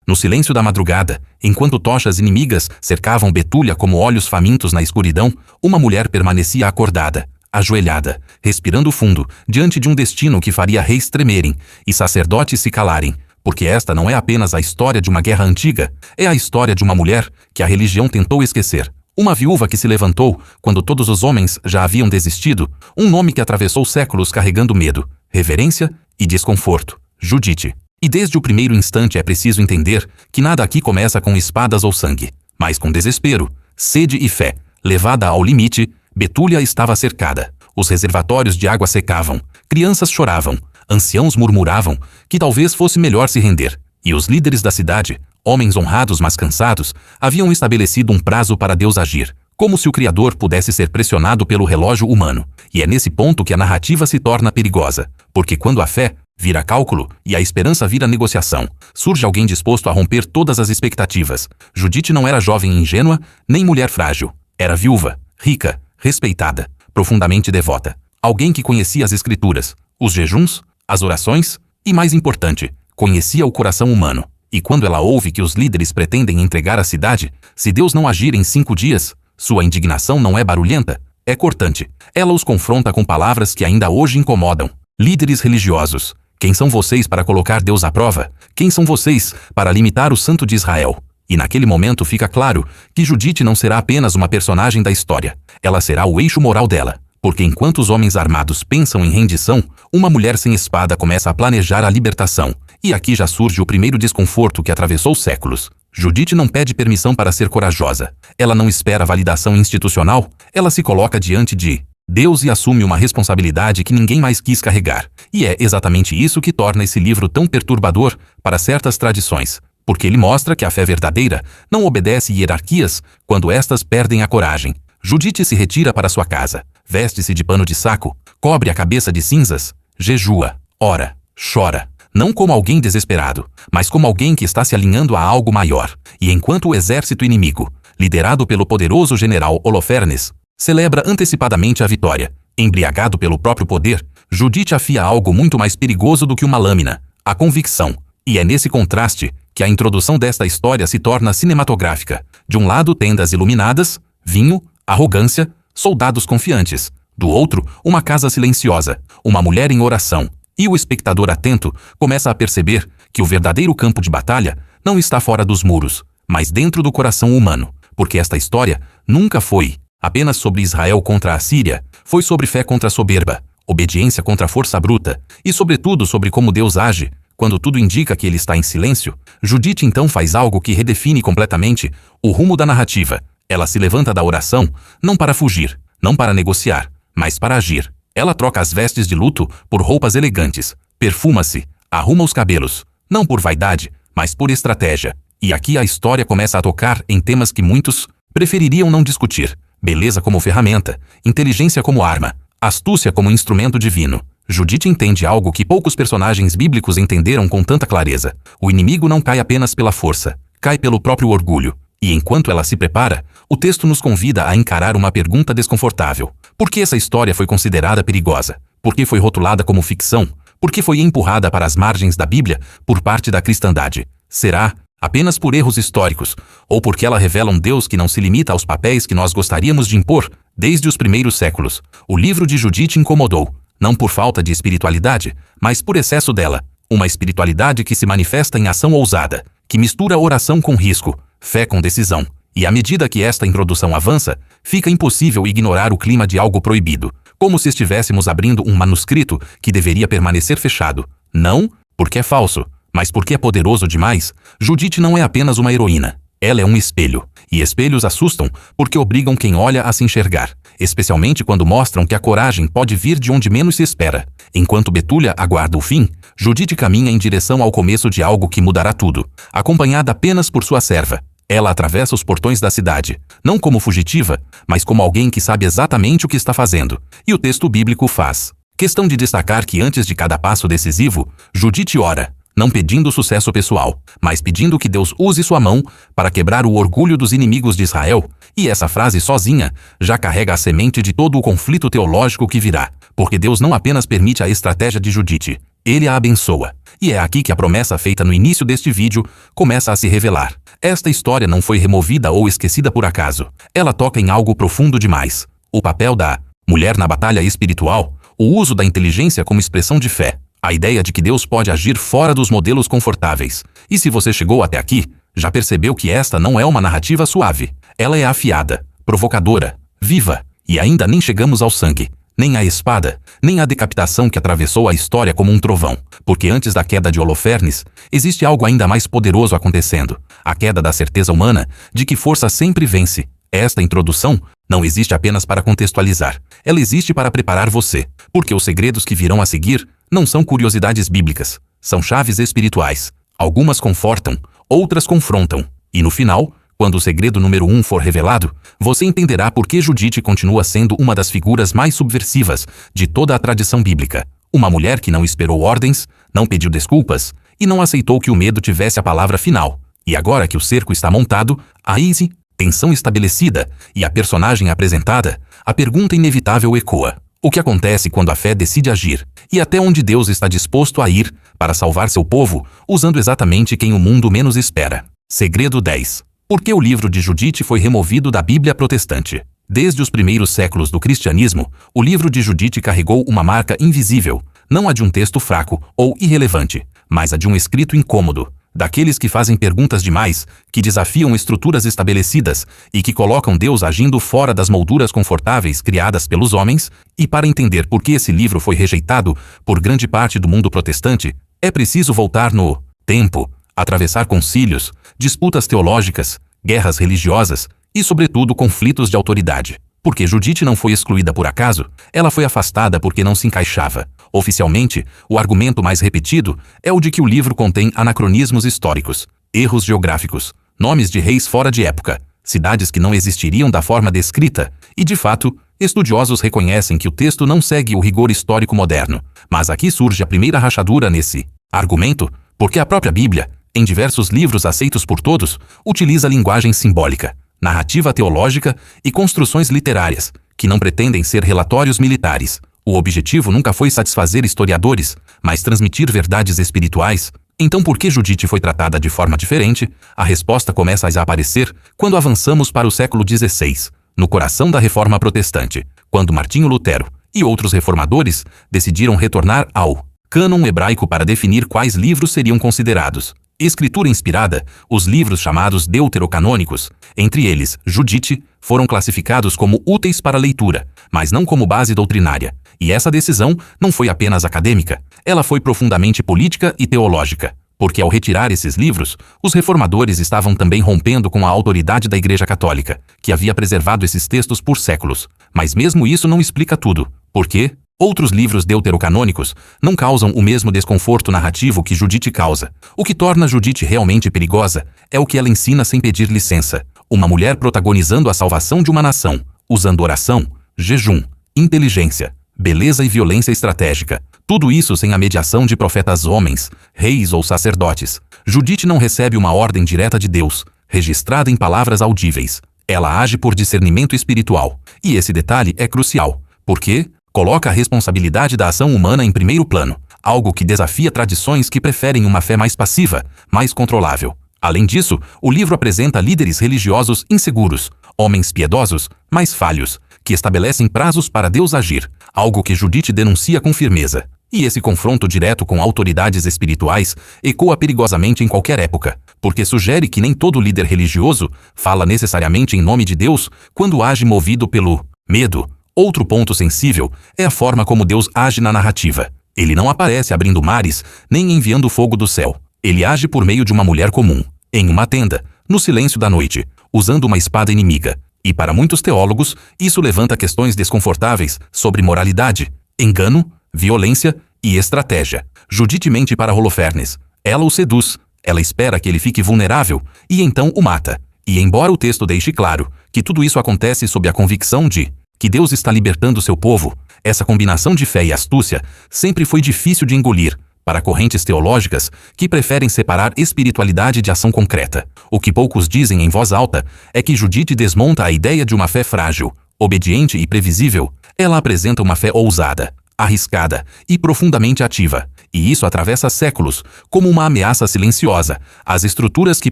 No silêncio da madrugada, enquanto tochas inimigas cercavam Betúlia como olhos famintos na escuridão, uma mulher permanecia acordada, ajoelhada, respirando fundo, diante de um destino que faria reis tremerem e sacerdotes se calarem, porque esta não é apenas a história de uma guerra antiga, é a história de uma mulher que a religião tentou esquecer. Uma viúva que se levantou quando todos os homens já haviam desistido, um nome que atravessou séculos carregando medo, reverência e desconforto: Judite. E desde o primeiro instante é preciso entender que nada aqui começa com espadas ou sangue, mas com desespero, sede e fé. Levada ao limite, Betúlia estava cercada. Os reservatórios de água secavam, crianças choravam, anciãos murmuravam que talvez fosse melhor se render. E os líderes da cidade, homens honrados mas cansados, haviam estabelecido um prazo para Deus agir, como se o Criador pudesse ser pressionado pelo relógio humano. E é nesse ponto que a narrativa se torna perigosa, porque quando a fé vira cálculo e a esperança vira negociação, surge alguém disposto a romper todas as expectativas. Judite não era jovem ingênua, nem mulher frágil. Era viúva, rica, respeitada, profundamente devota. Alguém que conhecia as escrituras, os jejuns, as orações e, mais importante, conhecia o coração humano. E quando ela ouve que os líderes pretendem entregar a cidade, se Deus não agir em 5 dias, sua indignação não é barulhenta, é cortante. Ela os confronta com palavras que ainda hoje incomodam. Líderes religiosos, quem são vocês para colocar Deus à prova? Quem são vocês para limitar o Santo de Israel? E naquele momento fica claro que Judite não será apenas uma personagem da história. Ela será o eixo moral dela. Porque enquanto os homens armados pensam em rendição, uma mulher sem espada começa a planejar a libertação. E aqui já surge o primeiro desconforto que atravessou séculos. Judite não pede permissão para ser corajosa. Ela não espera validação institucional. Ela se coloca diante de Deus e assume uma responsabilidade que ninguém mais quis carregar. E é exatamente isso que torna esse livro tão perturbador para certas tradições, porque ele mostra que a fé verdadeira não obedece hierarquias quando estas perdem a coragem. Judite se retira para sua casa, veste-se de pano de saco, cobre a cabeça de cinzas, jejua, ora, chora, não como alguém desesperado, mas como alguém que está se alinhando a algo maior. E enquanto o exército inimigo, liderado pelo poderoso general Holofernes, celebra antecipadamente a vitória, embriagado pelo próprio poder, Judite afia algo muito mais perigoso do que uma lâmina: a convicção. E é nesse contraste que a introdução desta história se torna cinematográfica. De um lado, tendas iluminadas, vinho, arrogância, soldados confiantes. Do outro, uma casa silenciosa, uma mulher em oração. E o espectador atento começa a perceber que o verdadeiro campo de batalha não está fora dos muros, mas dentro do coração humano. Porque esta história nunca foi apenas sobre Israel contra a Síria, foi sobre fé contra a soberba, obediência contra a força bruta, e sobretudo sobre como Deus age quando tudo indica que ele está em silêncio. Judite então faz algo que redefine completamente o rumo da narrativa. Ela se levanta da oração, não para fugir, não para negociar, mas para agir. Ela troca as vestes de luto por roupas elegantes, perfuma-se, arruma os cabelos, não por vaidade, mas por estratégia. E aqui a história começa a tocar em temas que muitos prefeririam não discutir: beleza como ferramenta, inteligência como arma, astúcia como instrumento divino. Judite entende algo que poucos personagens bíblicos entenderam com tanta clareza: o inimigo não cai apenas pela força, cai pelo próprio orgulho. E enquanto ela se prepara, o texto nos convida a encarar uma pergunta desconfortável: por que essa história foi considerada perigosa? Por que foi rotulada como ficção? Por que foi empurrada para as margens da Bíblia por parte da cristandade? Será apenas por erros históricos, ou porque ela revela um Deus que não se limita aos papéis que nós gostaríamos de impor desde os primeiros séculos? O livro de Judite incomodou, não por falta de espiritualidade, mas por excesso dela. Uma espiritualidade que se manifesta em ação ousada, que mistura oração com risco, fé com decisão. E à medida que esta introdução avança, fica impossível ignorar o clima de algo proibido, como se estivéssemos abrindo um manuscrito que deveria permanecer fechado. Não porque é falso, mas porque é poderoso demais. Judite não é apenas uma heroína. Ela é um espelho. E espelhos assustam porque obrigam quem olha a se enxergar, especialmente quando mostram que a coragem pode vir de onde menos se espera. Enquanto Betúlia aguarda o fim, Judite caminha em direção ao começo de algo que mudará tudo, acompanhada apenas por sua serva. Ela atravessa os portões da cidade, não como fugitiva, mas como alguém que sabe exatamente o que está fazendo. E o texto bíblico faz questão de destacar que antes de cada passo decisivo, Judite ora, não pedindo sucesso pessoal, mas pedindo que Deus use sua mão para quebrar o orgulho dos inimigos de Israel. E essa frase sozinha já carrega a semente de todo o conflito teológico que virá, porque Deus não apenas permite a estratégia de Judite, Ele a abençoa. E é aqui que a promessa feita no início deste vídeo começa a se revelar. Esta história não foi removida ou esquecida por acaso. Ela toca em algo profundo demais. O papel da mulher na batalha espiritual, o uso da inteligência como expressão de fé, a ideia de que Deus pode agir fora dos modelos confortáveis. E se você chegou até aqui, já percebeu que esta não é uma narrativa suave. Ela é afiada, provocadora, viva, e ainda nem chegamos ao sangue, nem à espada, nem à decapitação que atravessou a história como um trovão. Porque antes da queda de Holofernes, existe algo ainda mais poderoso acontecendo. A queda da certeza humana de que força sempre vence. Esta introdução não existe apenas para contextualizar. Ela existe para preparar você. Porque os segredos que virão a seguir não são curiosidades bíblicas. São chaves espirituais. Algumas confortam, outras confrontam. E no final, quando o segredo número 1 for revelado, você entenderá por que Judite continua sendo uma das figuras mais subversivas de toda a tradição bíblica. Uma mulher que não esperou ordens, não pediu desculpas e não aceitou que o medo tivesse a palavra final. E agora que o cerco está montado, a easy, tensão estabelecida e a personagem apresentada, a pergunta inevitável ecoa. O que acontece quando a fé decide agir? E até onde Deus está disposto a ir para salvar seu povo, usando exatamente quem o mundo menos espera? Segredo 10. Por que o livro de Judite foi removido da Bíblia protestante? Desde os primeiros séculos do cristianismo, o livro de Judite carregou uma marca invisível, não a de um texto fraco ou irrelevante, mas a de um escrito incômodo, daqueles que fazem perguntas demais, que desafiam estruturas estabelecidas e que colocam Deus agindo fora das molduras confortáveis criadas pelos homens. E para entender por que esse livro foi rejeitado por grande parte do mundo protestante, é preciso voltar no tempo, atravessar concílios, disputas teológicas, guerras religiosas e, sobretudo, conflitos de autoridade. Porque Judite não foi excluída por acaso, ela foi afastada porque não se encaixava. Oficialmente, o argumento mais repetido é o de que o livro contém anacronismos históricos, erros geográficos, nomes de reis fora de época, cidades que não existiriam da forma descrita, e, de fato, estudiosos reconhecem que o texto não segue o rigor histórico moderno. Mas aqui surge a primeira rachadura nesse argumento, porque a própria Bíblia, em diversos livros aceitos por todos, utiliza linguagem simbólica, narrativa teológica e construções literárias, que não pretendem ser relatórios militares. O objetivo nunca foi satisfazer historiadores, mas transmitir verdades espirituais. Então, por que Judite foi tratada de forma diferente? A resposta começa a aparecer quando avançamos para o século XVI, no coração da Reforma Protestante, quando Martinho Lutero e outros reformadores decidiram retornar ao cânon hebraico para definir quais livros seriam considerados escritura inspirada. Os livros chamados deuterocanônicos, entre eles Judite, foram classificados como úteis para leitura, mas não como base doutrinária. E essa decisão não foi apenas acadêmica, ela foi profundamente política e teológica. Porque ao retirar esses livros, os reformadores estavam também rompendo com a autoridade da Igreja Católica, que havia preservado esses textos por séculos. Mas mesmo isso não explica tudo. Por quê? Outros livros deuterocanônicos não causam o mesmo desconforto narrativo que Judite causa. O que torna Judite realmente perigosa é o que ela ensina sem pedir licença. Uma mulher protagonizando a salvação de uma nação, usando oração, jejum, inteligência, beleza e violência estratégica. Tudo isso sem a mediação de profetas homens, reis ou sacerdotes. Judite não recebe uma ordem direta de Deus, registrada em palavras audíveis. Ela age por discernimento espiritual. E esse detalhe é crucial. Por quê? Coloca a responsabilidade da ação humana em primeiro plano, algo que desafia tradições que preferem uma fé mais passiva, mais controlável. Além disso, o livro apresenta líderes religiosos inseguros, homens piedosos, mas falhos, que estabelecem prazos para Deus agir, algo que Judite denuncia com firmeza. E esse confronto direto com autoridades espirituais ecoa perigosamente em qualquer época, porque sugere que nem todo líder religioso fala necessariamente em nome de Deus quando age movido pelo medo. Outro ponto sensível é a forma como Deus age na narrativa. Ele não aparece abrindo mares, nem enviando fogo do céu. Ele age por meio de uma mulher comum, em uma tenda, no silêncio da noite, usando uma espada inimiga. E para muitos teólogos, isso levanta questões desconfortáveis sobre moralidade, engano, violência e estratégia. Judite mente para Holofernes. Ela o seduz, ela espera que ele fique vulnerável e então o mata. E embora o texto deixe claro que tudo isso acontece sob a convicção de que Deus está libertando seu povo, essa combinação de fé e astúcia sempre foi difícil de engolir para correntes teológicas que preferem separar espiritualidade de ação concreta. O que poucos dizem em voz alta é que Judite desmonta a ideia de uma fé frágil, obediente e previsível. Ela apresenta uma fé ousada, arriscada e profundamente ativa. E isso atravessa séculos, como uma ameaça silenciosa, às estruturas que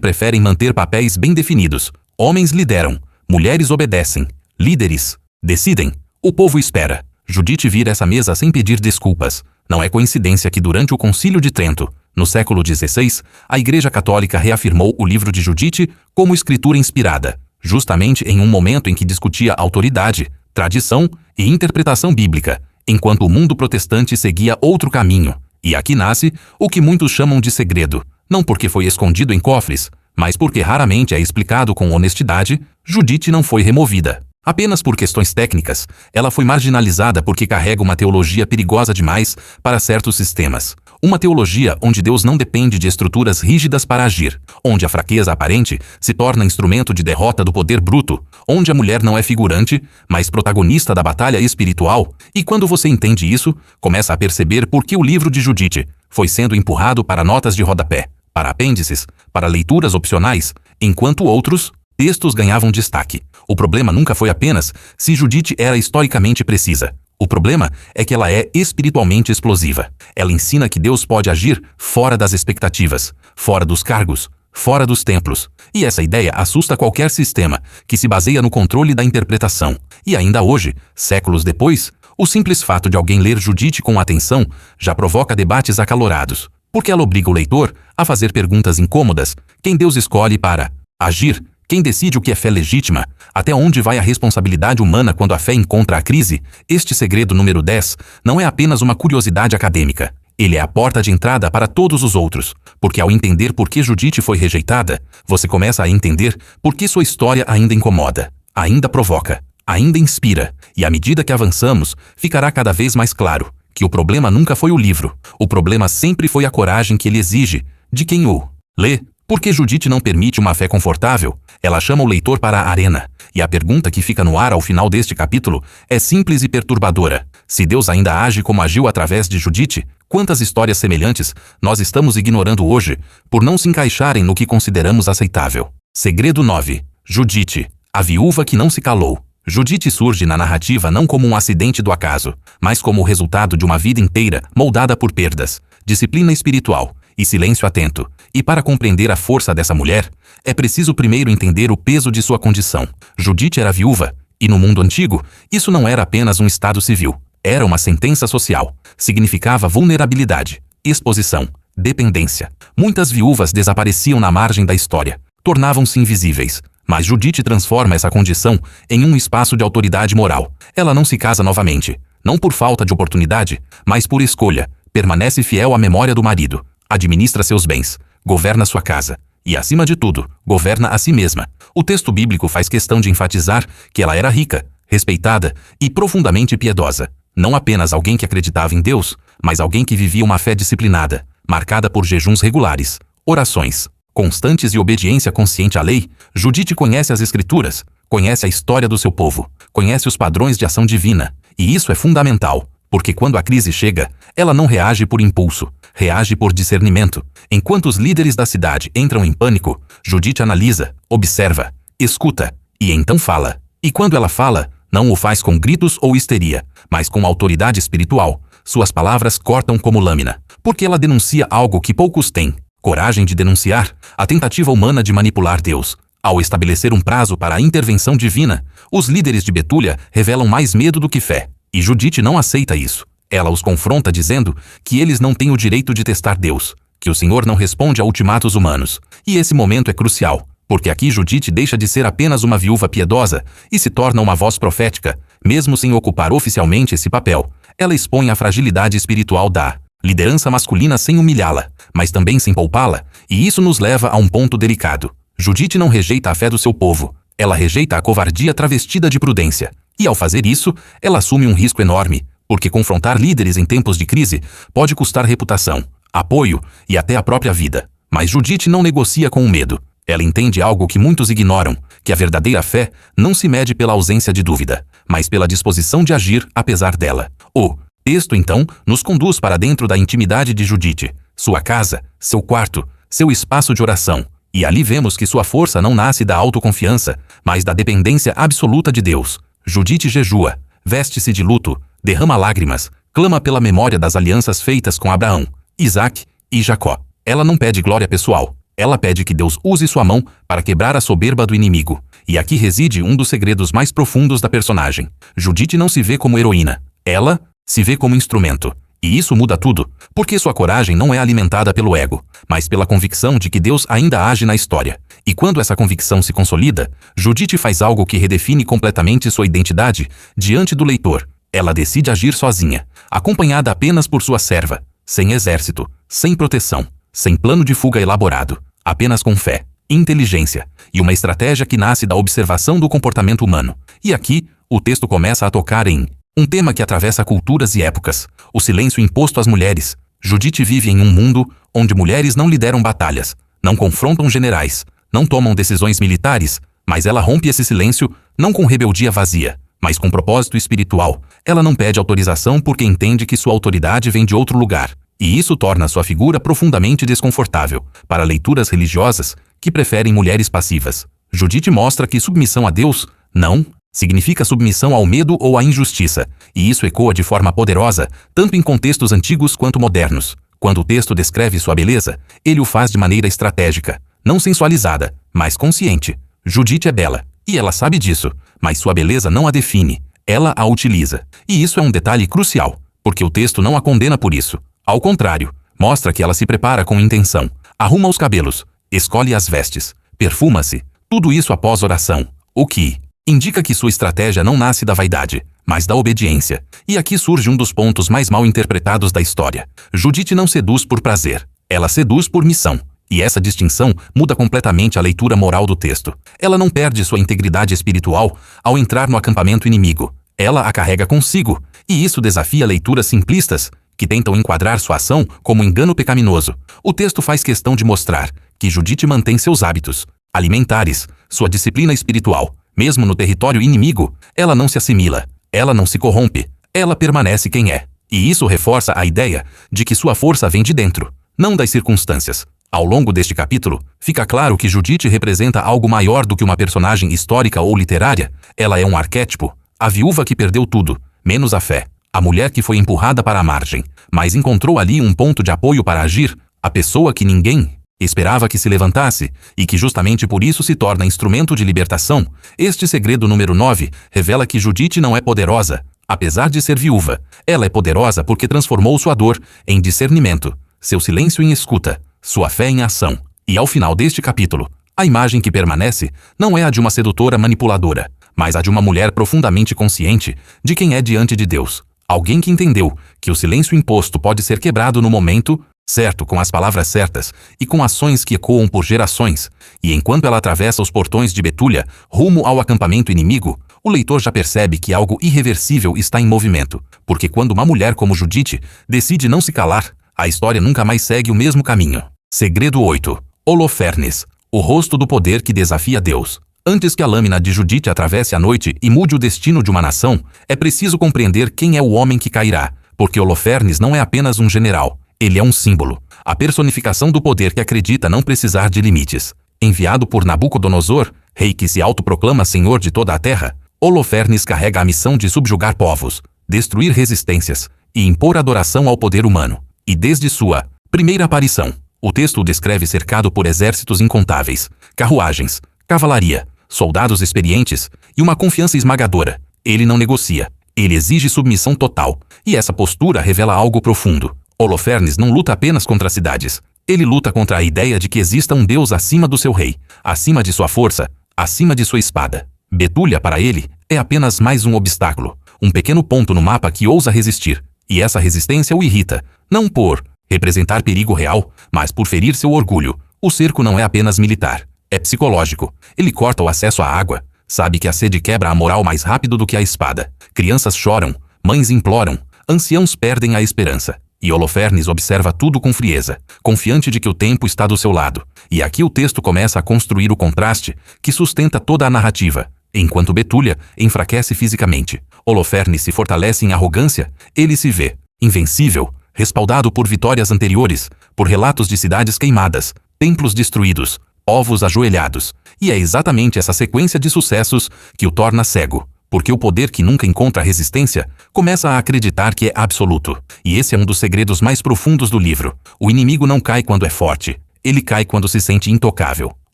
preferem manter papéis bem definidos. Homens lideram, mulheres obedecem, líderes decidem, o povo espera. Judite vira essa mesa sem pedir desculpas. Não é coincidência que durante o Concílio de Trento, no século XVI, a Igreja Católica reafirmou o livro de Judite como escritura inspirada, justamente em um momento em que discutia autoridade, tradição e interpretação bíblica, enquanto o mundo protestante seguia outro caminho. E aqui nasce o que muitos chamam de segredo, não porque foi escondido em cofres, mas porque raramente é explicado com honestidade. Judite não foi removida apenas por questões técnicas, ela foi marginalizada porque carrega uma teologia perigosa demais para certos sistemas. Uma teologia onde Deus não depende de estruturas rígidas para agir, onde a fraqueza aparente se torna instrumento de derrota do poder bruto, onde a mulher não é figurante, mas protagonista da batalha espiritual. E quando você entende isso, começa a perceber por que o livro de Judite foi sendo empurrado para notas de rodapé, para apêndices, para leituras opcionais, enquanto outros textos ganhavam destaque. O problema nunca foi apenas se Judite era historicamente precisa. O problema é que ela é espiritualmente explosiva. Ela ensina que Deus pode agir fora das expectativas, fora dos cargos, fora dos templos. E essa ideia assusta qualquer sistema que se baseia no controle da interpretação. E ainda hoje, séculos depois, o simples fato de alguém ler Judite com atenção já provoca debates acalorados, porque ela obriga o leitor a fazer perguntas incômodas. Quem Deus escolhe para agir? Quem decide o que é fé legítima? Até onde vai a responsabilidade humana quando a fé encontra a crise? Este segredo número 10 não é apenas uma curiosidade acadêmica. Ele é a porta de entrada para todos os outros, porque ao entender por que Judite foi rejeitada, você começa a entender por que sua história ainda incomoda, ainda provoca, ainda inspira. E à medida que avançamos, ficará cada vez mais claro que o problema nunca foi o livro. O problema sempre foi a coragem que ele exige de quem o lê. Porque Judite não permite uma fé confortável, ela chama o leitor para a arena. E a pergunta que fica no ar ao final deste capítulo é simples e perturbadora. Se Deus ainda age como agiu através de Judite, quantas histórias semelhantes nós estamos ignorando hoje por não se encaixarem no que consideramos aceitável? Segredo 9. Judite, a viúva que não se calou. Judite surge na narrativa não como um acidente do acaso, mas como o resultado de uma vida inteira moldada por perdas, disciplina espiritual e silêncio atento. E para compreender a força dessa mulher, é preciso primeiro entender o peso de sua condição. Judite era viúva, e no mundo antigo, isso não era apenas um estado civil, era uma sentença social. Significava vulnerabilidade, exposição, dependência. Muitas viúvas desapareciam na margem da história, tornavam-se invisíveis. Mas Judite transforma essa condição em um espaço de autoridade moral. Ela não se casa novamente, não por falta de oportunidade, mas por escolha. Permanece fiel à memória do marido, administra seus bens, governa sua casa e, acima de tudo, governa a si mesma. O texto bíblico faz questão de enfatizar que ela era rica, respeitada e profundamente piedosa. Não apenas alguém que acreditava em Deus, mas alguém que vivia uma fé disciplinada, marcada por jejuns regulares, orações constantes e obediência consciente à lei. Judite conhece as Escrituras, conhece a história do seu povo, conhece os padrões de ação divina. E isso é fundamental, porque quando a crise chega, ela não reage por impulso, reage por discernimento. Enquanto os líderes da cidade entram em pânico, Judite analisa, observa, escuta e então fala. E quando ela fala, não o faz com gritos ou histeria, mas com autoridade espiritual. Suas palavras cortam como lâmina, porque ela denuncia algo que poucos têm: coragem de denunciar a tentativa humana de manipular Deus. Ao estabelecer um prazo para a intervenção divina, os líderes de Betúlia revelam mais medo do que fé. E Judite não aceita isso. Ela os confronta dizendo que eles não têm o direito de testar Deus, que o Senhor não responde a ultimatos humanos. E esse momento é crucial, porque aqui Judite deixa de ser apenas uma viúva piedosa e se torna uma voz profética. Mesmo sem ocupar oficialmente esse papel, ela expõe a fragilidade espiritual da liderança masculina sem humilhá-la, mas também sem poupá-la, e isso nos leva a um ponto delicado. Judite não rejeita a fé do seu povo, ela rejeita a covardia travestida de prudência. E ao fazer isso, ela assume um risco enorme, porque confrontar líderes em tempos de crise pode custar reputação, apoio e até a própria vida. Mas Judite não negocia com o medo. Ela entende algo que muitos ignoram, que a verdadeira fé não se mede pela ausência de dúvida, mas pela disposição de agir apesar dela. O texto, então, nos conduz para dentro da intimidade de Judite, sua casa, seu quarto, seu espaço de oração. E ali vemos que sua força não nasce da autoconfiança, mas da dependência absoluta de Deus. Judite jejua, veste-se de luto, derrama lágrimas, clama pela memória das alianças feitas com Abraão, Isaac e Jacó. Ela não pede glória pessoal. Ela pede que Deus use sua mão para quebrar a soberba do inimigo. E aqui reside um dos segredos mais profundos da personagem. Judite não se vê como heroína. Ela se vê como instrumento. E isso muda tudo, porque sua coragem não é alimentada pelo ego, mas pela convicção de que Deus ainda age na história. E quando essa convicção se consolida, Judite faz algo que redefine completamente sua identidade diante do leitor. Ela decide agir sozinha, acompanhada apenas por sua serva, sem exército, sem proteção, sem plano de fuga elaborado, apenas com fé, inteligência e uma estratégia que nasce da observação do comportamento humano. E aqui, o texto começa a tocar em um tema que atravessa culturas e épocas: o silêncio imposto às mulheres. Judite vive em um mundo onde mulheres não lideram batalhas, não confrontam generais, não tomam decisões militares, mas ela rompe esse silêncio não com rebeldia vazia, mas com propósito espiritual. Ela não pede autorização porque entende que sua autoridade vem de outro lugar, e isso torna sua figura profundamente desconfortável para leituras religiosas que preferem mulheres passivas. Judite mostra que submissão a Deus não significa submissão ao medo ou à injustiça, e isso ecoa de forma poderosa, tanto em contextos antigos quanto modernos. Quando o texto descreve sua beleza, ele o faz de maneira estratégica, não sensualizada, mas consciente. Judite é bela, e ela sabe disso, mas sua beleza não a define, ela a utiliza. E isso é um detalhe crucial, porque o texto não a condena por isso. Ao contrário, mostra que ela se prepara com intenção, arruma os cabelos, escolhe as vestes, perfuma-se, tudo isso após oração, o que indica que sua estratégia não nasce da vaidade, mas da obediência. E aqui surge um dos pontos mais mal interpretados da história. Judite não seduz por prazer, ela seduz por missão. E essa distinção muda completamente a leitura moral do texto. Ela não perde sua integridade espiritual ao entrar no acampamento inimigo. Ela a carrega consigo, e isso desafia leituras simplistas que tentam enquadrar sua ação como engano pecaminoso. O texto faz questão de mostrar que Judite mantém seus hábitos alimentares, sua disciplina espiritual. Mesmo no território inimigo, ela não se assimila, ela não se corrompe, ela permanece quem é. E isso reforça a ideia de que sua força vem de dentro, não das circunstâncias. Ao longo deste capítulo, fica claro que Judite representa algo maior do que uma personagem histórica ou literária. Ela é um arquétipo, a viúva que perdeu tudo, menos a fé, a mulher que foi empurrada para a margem, mas encontrou ali um ponto de apoio para agir, a pessoa que ninguém esperava que se levantasse, e que justamente por isso se torna instrumento de libertação. Este segredo número 9 revela que Judite não é poderosa, apesar de ser viúva. Ela é poderosa porque transformou sua dor em discernimento, seu silêncio em escuta, sua fé em ação. E ao final deste capítulo, a imagem que permanece não é a de uma sedutora manipuladora, mas a de uma mulher profundamente consciente de quem é diante de Deus. Alguém que entendeu que o silêncio imposto pode ser quebrado no momento certo, com as palavras certas e com ações que ecoam por gerações. E enquanto ela atravessa os portões de Betúlia rumo ao acampamento inimigo, o leitor já percebe que algo irreversível está em movimento, porque quando uma mulher como Judite decide não se calar, a história nunca mais segue o mesmo caminho. Segredo 8. Holofernes, o rosto do poder que desafia Deus. Antes que a lâmina de Judite atravesse a noite e mude o destino de uma nação, é preciso compreender quem é o homem que cairá, porque Holofernes não é apenas um general. Ele é um símbolo, a personificação do poder que acredita não precisar de limites. Enviado por Nabucodonosor, rei que se autoproclama senhor de toda a terra, Holofernes carrega a missão de subjugar povos, destruir resistências e impor adoração ao poder humano. E desde sua primeira aparição, o texto o descreve cercado por exércitos incontáveis, carruagens, cavalaria, soldados experientes e uma confiança esmagadora. Ele não negocia, ele exige submissão total, e essa postura revela algo profundo. Holofernes não luta apenas contra cidades. Ele luta contra a ideia de que exista um Deus acima do seu rei, acima de sua força, acima de sua espada. Betúlia, para ele, é apenas mais um obstáculo, um pequeno ponto no mapa que ousa resistir. E essa resistência o irrita, não por representar perigo real, mas por ferir seu orgulho. O cerco não é apenas militar, é psicológico. Ele corta o acesso à água, sabe que a sede quebra a moral mais rápido do que a espada. Crianças choram, mães imploram, anciãos perdem a esperança. E Holofernes observa tudo com frieza, confiante de que o tempo está do seu lado. E aqui o texto começa a construir o contraste que sustenta toda a narrativa. Enquanto Betúlia enfraquece fisicamente, Holofernes se fortalece em arrogância. Ele se vê invencível, respaldado por vitórias anteriores, por relatos de cidades queimadas, templos destruídos, povos ajoelhados. E é exatamente essa sequência de sucessos que o torna cego. porque o poder que nunca encontra resistência começa a acreditar que é absoluto. E esse é um dos segredos mais profundos do livro. O inimigo não cai quando é forte, ele cai quando se sente intocável.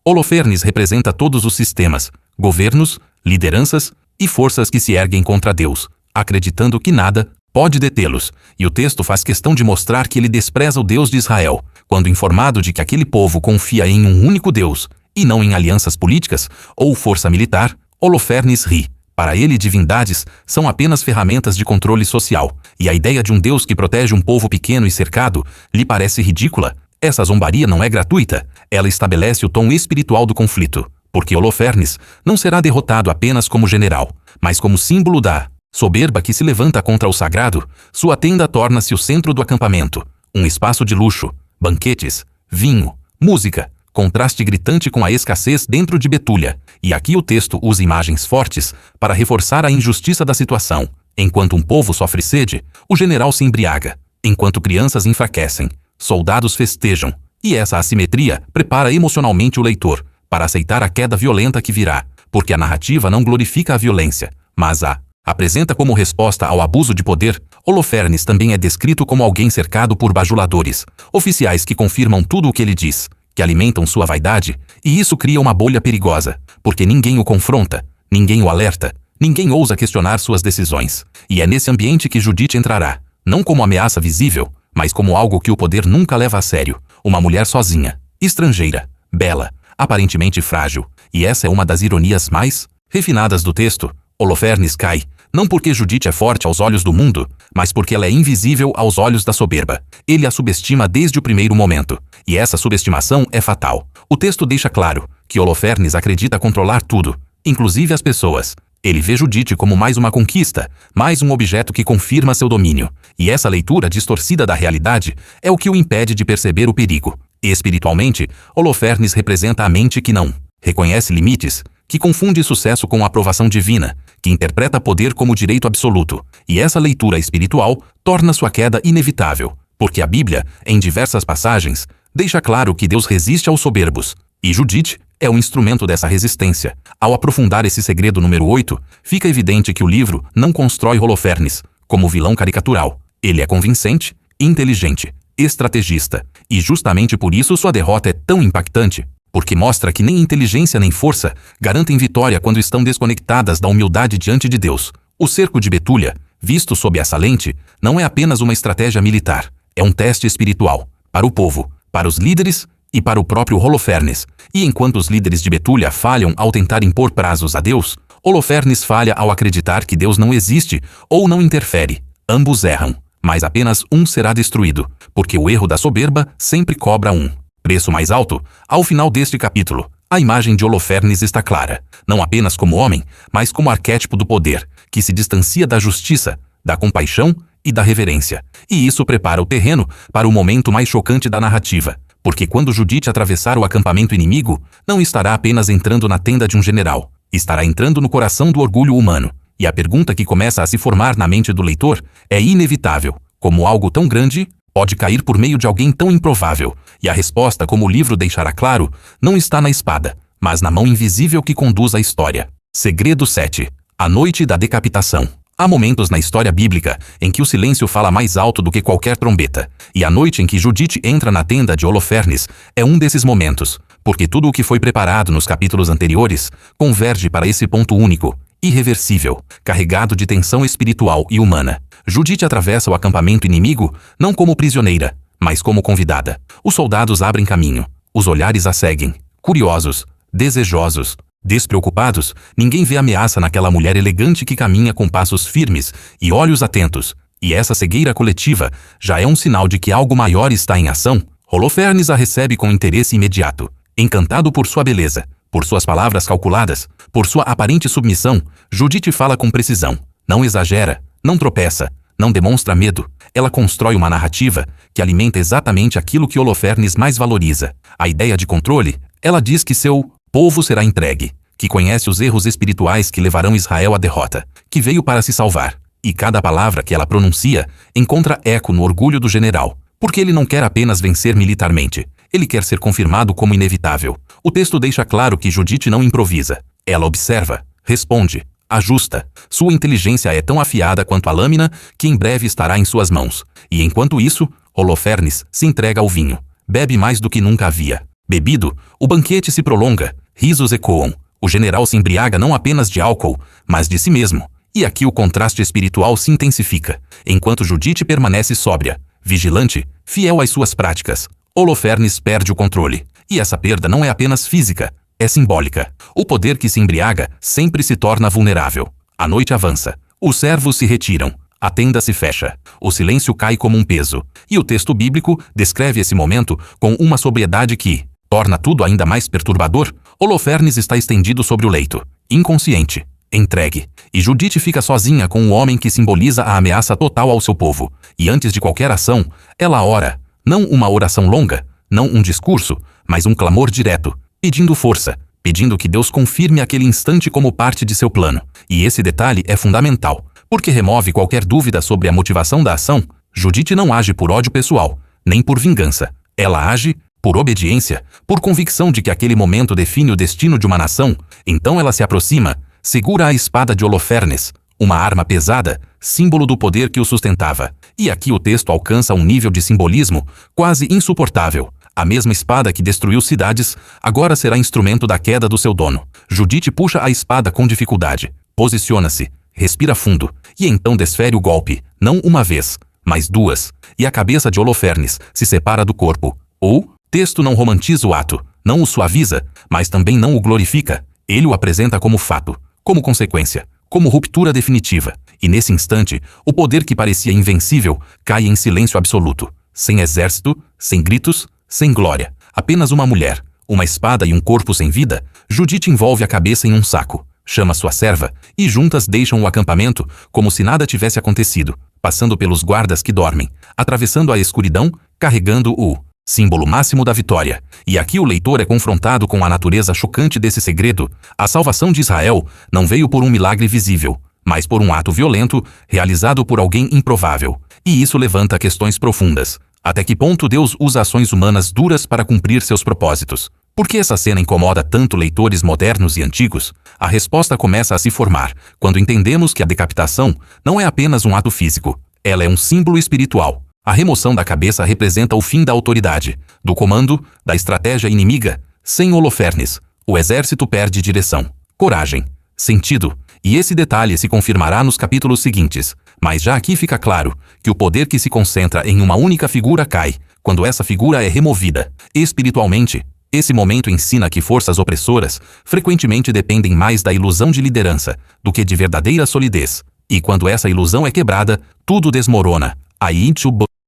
Holofernes representa todos os sistemas, governos, lideranças e forças que se erguem contra Deus, acreditando que nada pode detê-los. E o texto faz questão de mostrar que ele despreza o Deus de Israel, quando informado de que aquele povo confia em um único Deus e não em alianças políticas ou força militar, Holofernes ri. Para ele, divindades são apenas ferramentas de controle social, e a ideia de um Deus que protege um povo pequeno e cercado lhe parece ridícula. Essa zombaria não é gratuita, ela estabelece o tom espiritual do conflito, porque Holofernes não será derrotado apenas como general, mas como símbolo da soberba que se levanta contra o sagrado. Sua tenda torna-se o centro do acampamento, um espaço de luxo, banquetes, vinho, música, contraste gritante com a escassez dentro de Betúlia. E aqui o texto usa imagens fortes para reforçar a injustiça da situação. Enquanto um povo sofre sede, o general se embriaga. Enquanto crianças enfraquecem, soldados festejam. E essa assimetria prepara emocionalmente o leitor para aceitar a queda violenta que virá, porque a narrativa não glorifica a violência, mas a apresenta como resposta ao abuso de poder. Holofernes também é descrito como alguém cercado por bajuladores, oficiais que confirmam tudo o que ele diz, que alimentam sua vaidade, e isso cria uma bolha perigosa, porque ninguém o confronta, ninguém o alerta, ninguém ousa questionar suas decisões. E é nesse ambiente que Judite entrará, não como ameaça visível, mas como algo que o poder nunca leva a sério. Uma mulher sozinha, estrangeira, bela, aparentemente frágil. E essa é uma das ironias mais refinadas do texto. Holofernes cai, não porque Judite é forte aos olhos do mundo, mas porque ela é invisível aos olhos da soberba. Ele a subestima desde o primeiro momento, e essa subestimação é fatal. O texto deixa claro que Holofernes acredita controlar tudo, inclusive as pessoas. Ele vê Judite como mais uma conquista, mais um objeto que confirma seu domínio. E essa leitura distorcida da realidade é o que o impede de perceber o perigo. Espiritualmente, Holofernes representa a mente que não reconhece limites, que confunde sucesso com aprovação divina, que interpreta poder como direito absoluto. E essa leitura espiritual torna sua queda inevitável, porque a Bíblia, em diversas passagens, deixa claro que Deus resiste aos soberbos, e Judite é um instrumento dessa resistência. Ao aprofundar esse segredo número 8, fica evidente que o livro não constrói Holofernes como vilão caricatural. Ele é convincente, inteligente, estrategista, e justamente por isso sua derrota é tão impactante, porque mostra que nem inteligência nem força garantem vitória quando estão desconectadas da humildade diante de Deus. O cerco de Betúlia, visto sob essa lente, não é apenas uma estratégia militar, é um teste espiritual, para o povo, para os líderes e para o próprio Holofernes. E enquanto os líderes de Betúlia falham ao tentar impor prazos a Deus, Holofernes falha ao acreditar que Deus não existe ou não interfere. Ambos erram, mas apenas um será destruído, porque o erro da soberba sempre cobra um preço mais alto. Ao final deste capítulo, a imagem de Holofernes está clara, não apenas como homem, mas como arquétipo do poder, que se distancia da justiça, da compaixão e da reverência. E isso prepara o terreno para o momento mais chocante da narrativa, porque quando Judite atravessar o acampamento inimigo, não estará apenas entrando na tenda de um general, estará entrando no coração do orgulho humano. E a pergunta que começa a se formar na mente do leitor é inevitável: como algo tão grande pode cair por meio de alguém tão improvável? E a resposta, como o livro deixará claro, não está na espada, mas na mão invisível que conduz a história. Segredo 7. A noite da decapitação. Há momentos na história bíblica em que o silêncio fala mais alto do que qualquer trombeta, e a noite em que Judite entra na tenda de Holofernes é um desses momentos, porque tudo o que foi preparado nos capítulos anteriores converge para esse ponto único, irreversível, carregado de tensão espiritual e humana. Judite atravessa o acampamento inimigo não como prisioneira, mas como convidada. Os soldados abrem caminho, os olhares a seguem, curiosos, desejosos, despreocupados. Ninguém vê ameaça naquela mulher elegante que caminha com passos firmes e olhos atentos. E essa cegueira coletiva já é um sinal de que algo maior está em ação. Holofernes a recebe com interesse imediato, encantado por sua beleza, por suas palavras calculadas, por sua aparente submissão. Judite fala com precisão, não exagera, não tropeça, não demonstra medo. Ela constrói uma narrativa que alimenta exatamente aquilo que Holofernes mais valoriza, a ideia de controle. Ela diz que seu povo será entregue, que conhece os erros espirituais que levarão Israel à derrota, que veio para se salvar. E cada palavra que ela pronuncia encontra eco no orgulho do general, porque ele não quer apenas vencer militarmente, ele quer ser confirmado como inevitável. O texto deixa claro que Judite não improvisa. Ela observa, responde, ajusta. Sua inteligência é tão afiada quanto a lâmina que em breve estará em suas mãos. E enquanto isso, Holofernes se entrega ao vinho. Bebe mais do que nunca havia bebido. O banquete se prolonga. Risos ecoam. O general se embriaga não apenas de álcool, mas de si mesmo. E aqui o contraste espiritual se intensifica. Enquanto Judite permanece sóbria, vigilante, fiel às suas práticas, Holofernes perde o controle. E essa perda não é apenas física, é simbólica. O poder que se embriaga sempre se torna vulnerável. A noite avança. Os servos se retiram. A tenda se fecha. O silêncio cai como um peso. E o texto bíblico descreve esse momento com uma sobriedade que torna tudo ainda mais perturbador. Holofernes está estendido sobre o leito, inconsciente, entregue. E Judite fica sozinha com o homem que simboliza a ameaça total ao seu povo. E antes de qualquer ação, ela ora. Não uma oração longa, não um discurso, mas um clamor direto, pedindo força, pedindo que Deus confirme aquele instante como parte de seu plano. E esse detalhe é fundamental, porque remove qualquer dúvida sobre a motivação da ação. Judite não age por ódio pessoal, nem por vingança. Ela age por obediência, por convicção de que aquele momento define o destino de uma nação. Então ela se aproxima, segura a espada de Holofernes, uma arma pesada, símbolo do poder que o sustentava. E aqui o texto alcança um nível de simbolismo quase insuportável. A mesma espada que destruiu cidades agora será instrumento da queda do seu dono. Judite puxa a espada com dificuldade, posiciona-se, respira fundo, e então desfere o golpe, não uma vez, mas duas, e a cabeça de Holofernes se separa do corpo. O texto não romantiza o ato, não o suaviza, mas também não o glorifica. Ele o apresenta como fato, como consequência, como ruptura definitiva. E nesse instante, o poder que parecia invencível cai em silêncio absoluto. Sem exército, sem gritos, sem glória. Apenas uma mulher, uma espada e um corpo sem vida. Judite envolve a cabeça em um saco, chama sua serva, e juntas deixam o acampamento como se nada tivesse acontecido, passando pelos guardas que dormem, atravessando a escuridão, carregando o símbolo máximo da vitória. E aqui o leitor é confrontado com a natureza chocante desse segredo. A salvação de Israel não veio por um milagre visível, mas por um ato violento realizado por alguém improvável. E isso levanta questões profundas. Até que ponto Deus usa ações humanas duras para cumprir seus propósitos? Por que essa cena incomoda tanto leitores modernos e antigos? A resposta começa a se formar quando entendemos que a decapitação não é apenas um ato físico. Ela é um símbolo espiritual. A remoção da cabeça representa o fim da autoridade, do comando, da estratégia inimiga. Sem Holofernes, o exército perde direção, coragem, sentido. E esse detalhe se confirmará nos capítulos seguintes. Mas já aqui fica claro que o poder que se concentra em uma única figura cai quando essa figura é removida. Espiritualmente, esse momento ensina que forças opressoras frequentemente dependem mais da ilusão de liderança do que de verdadeira solidez. E quando essa ilusão é quebrada, tudo desmorona. A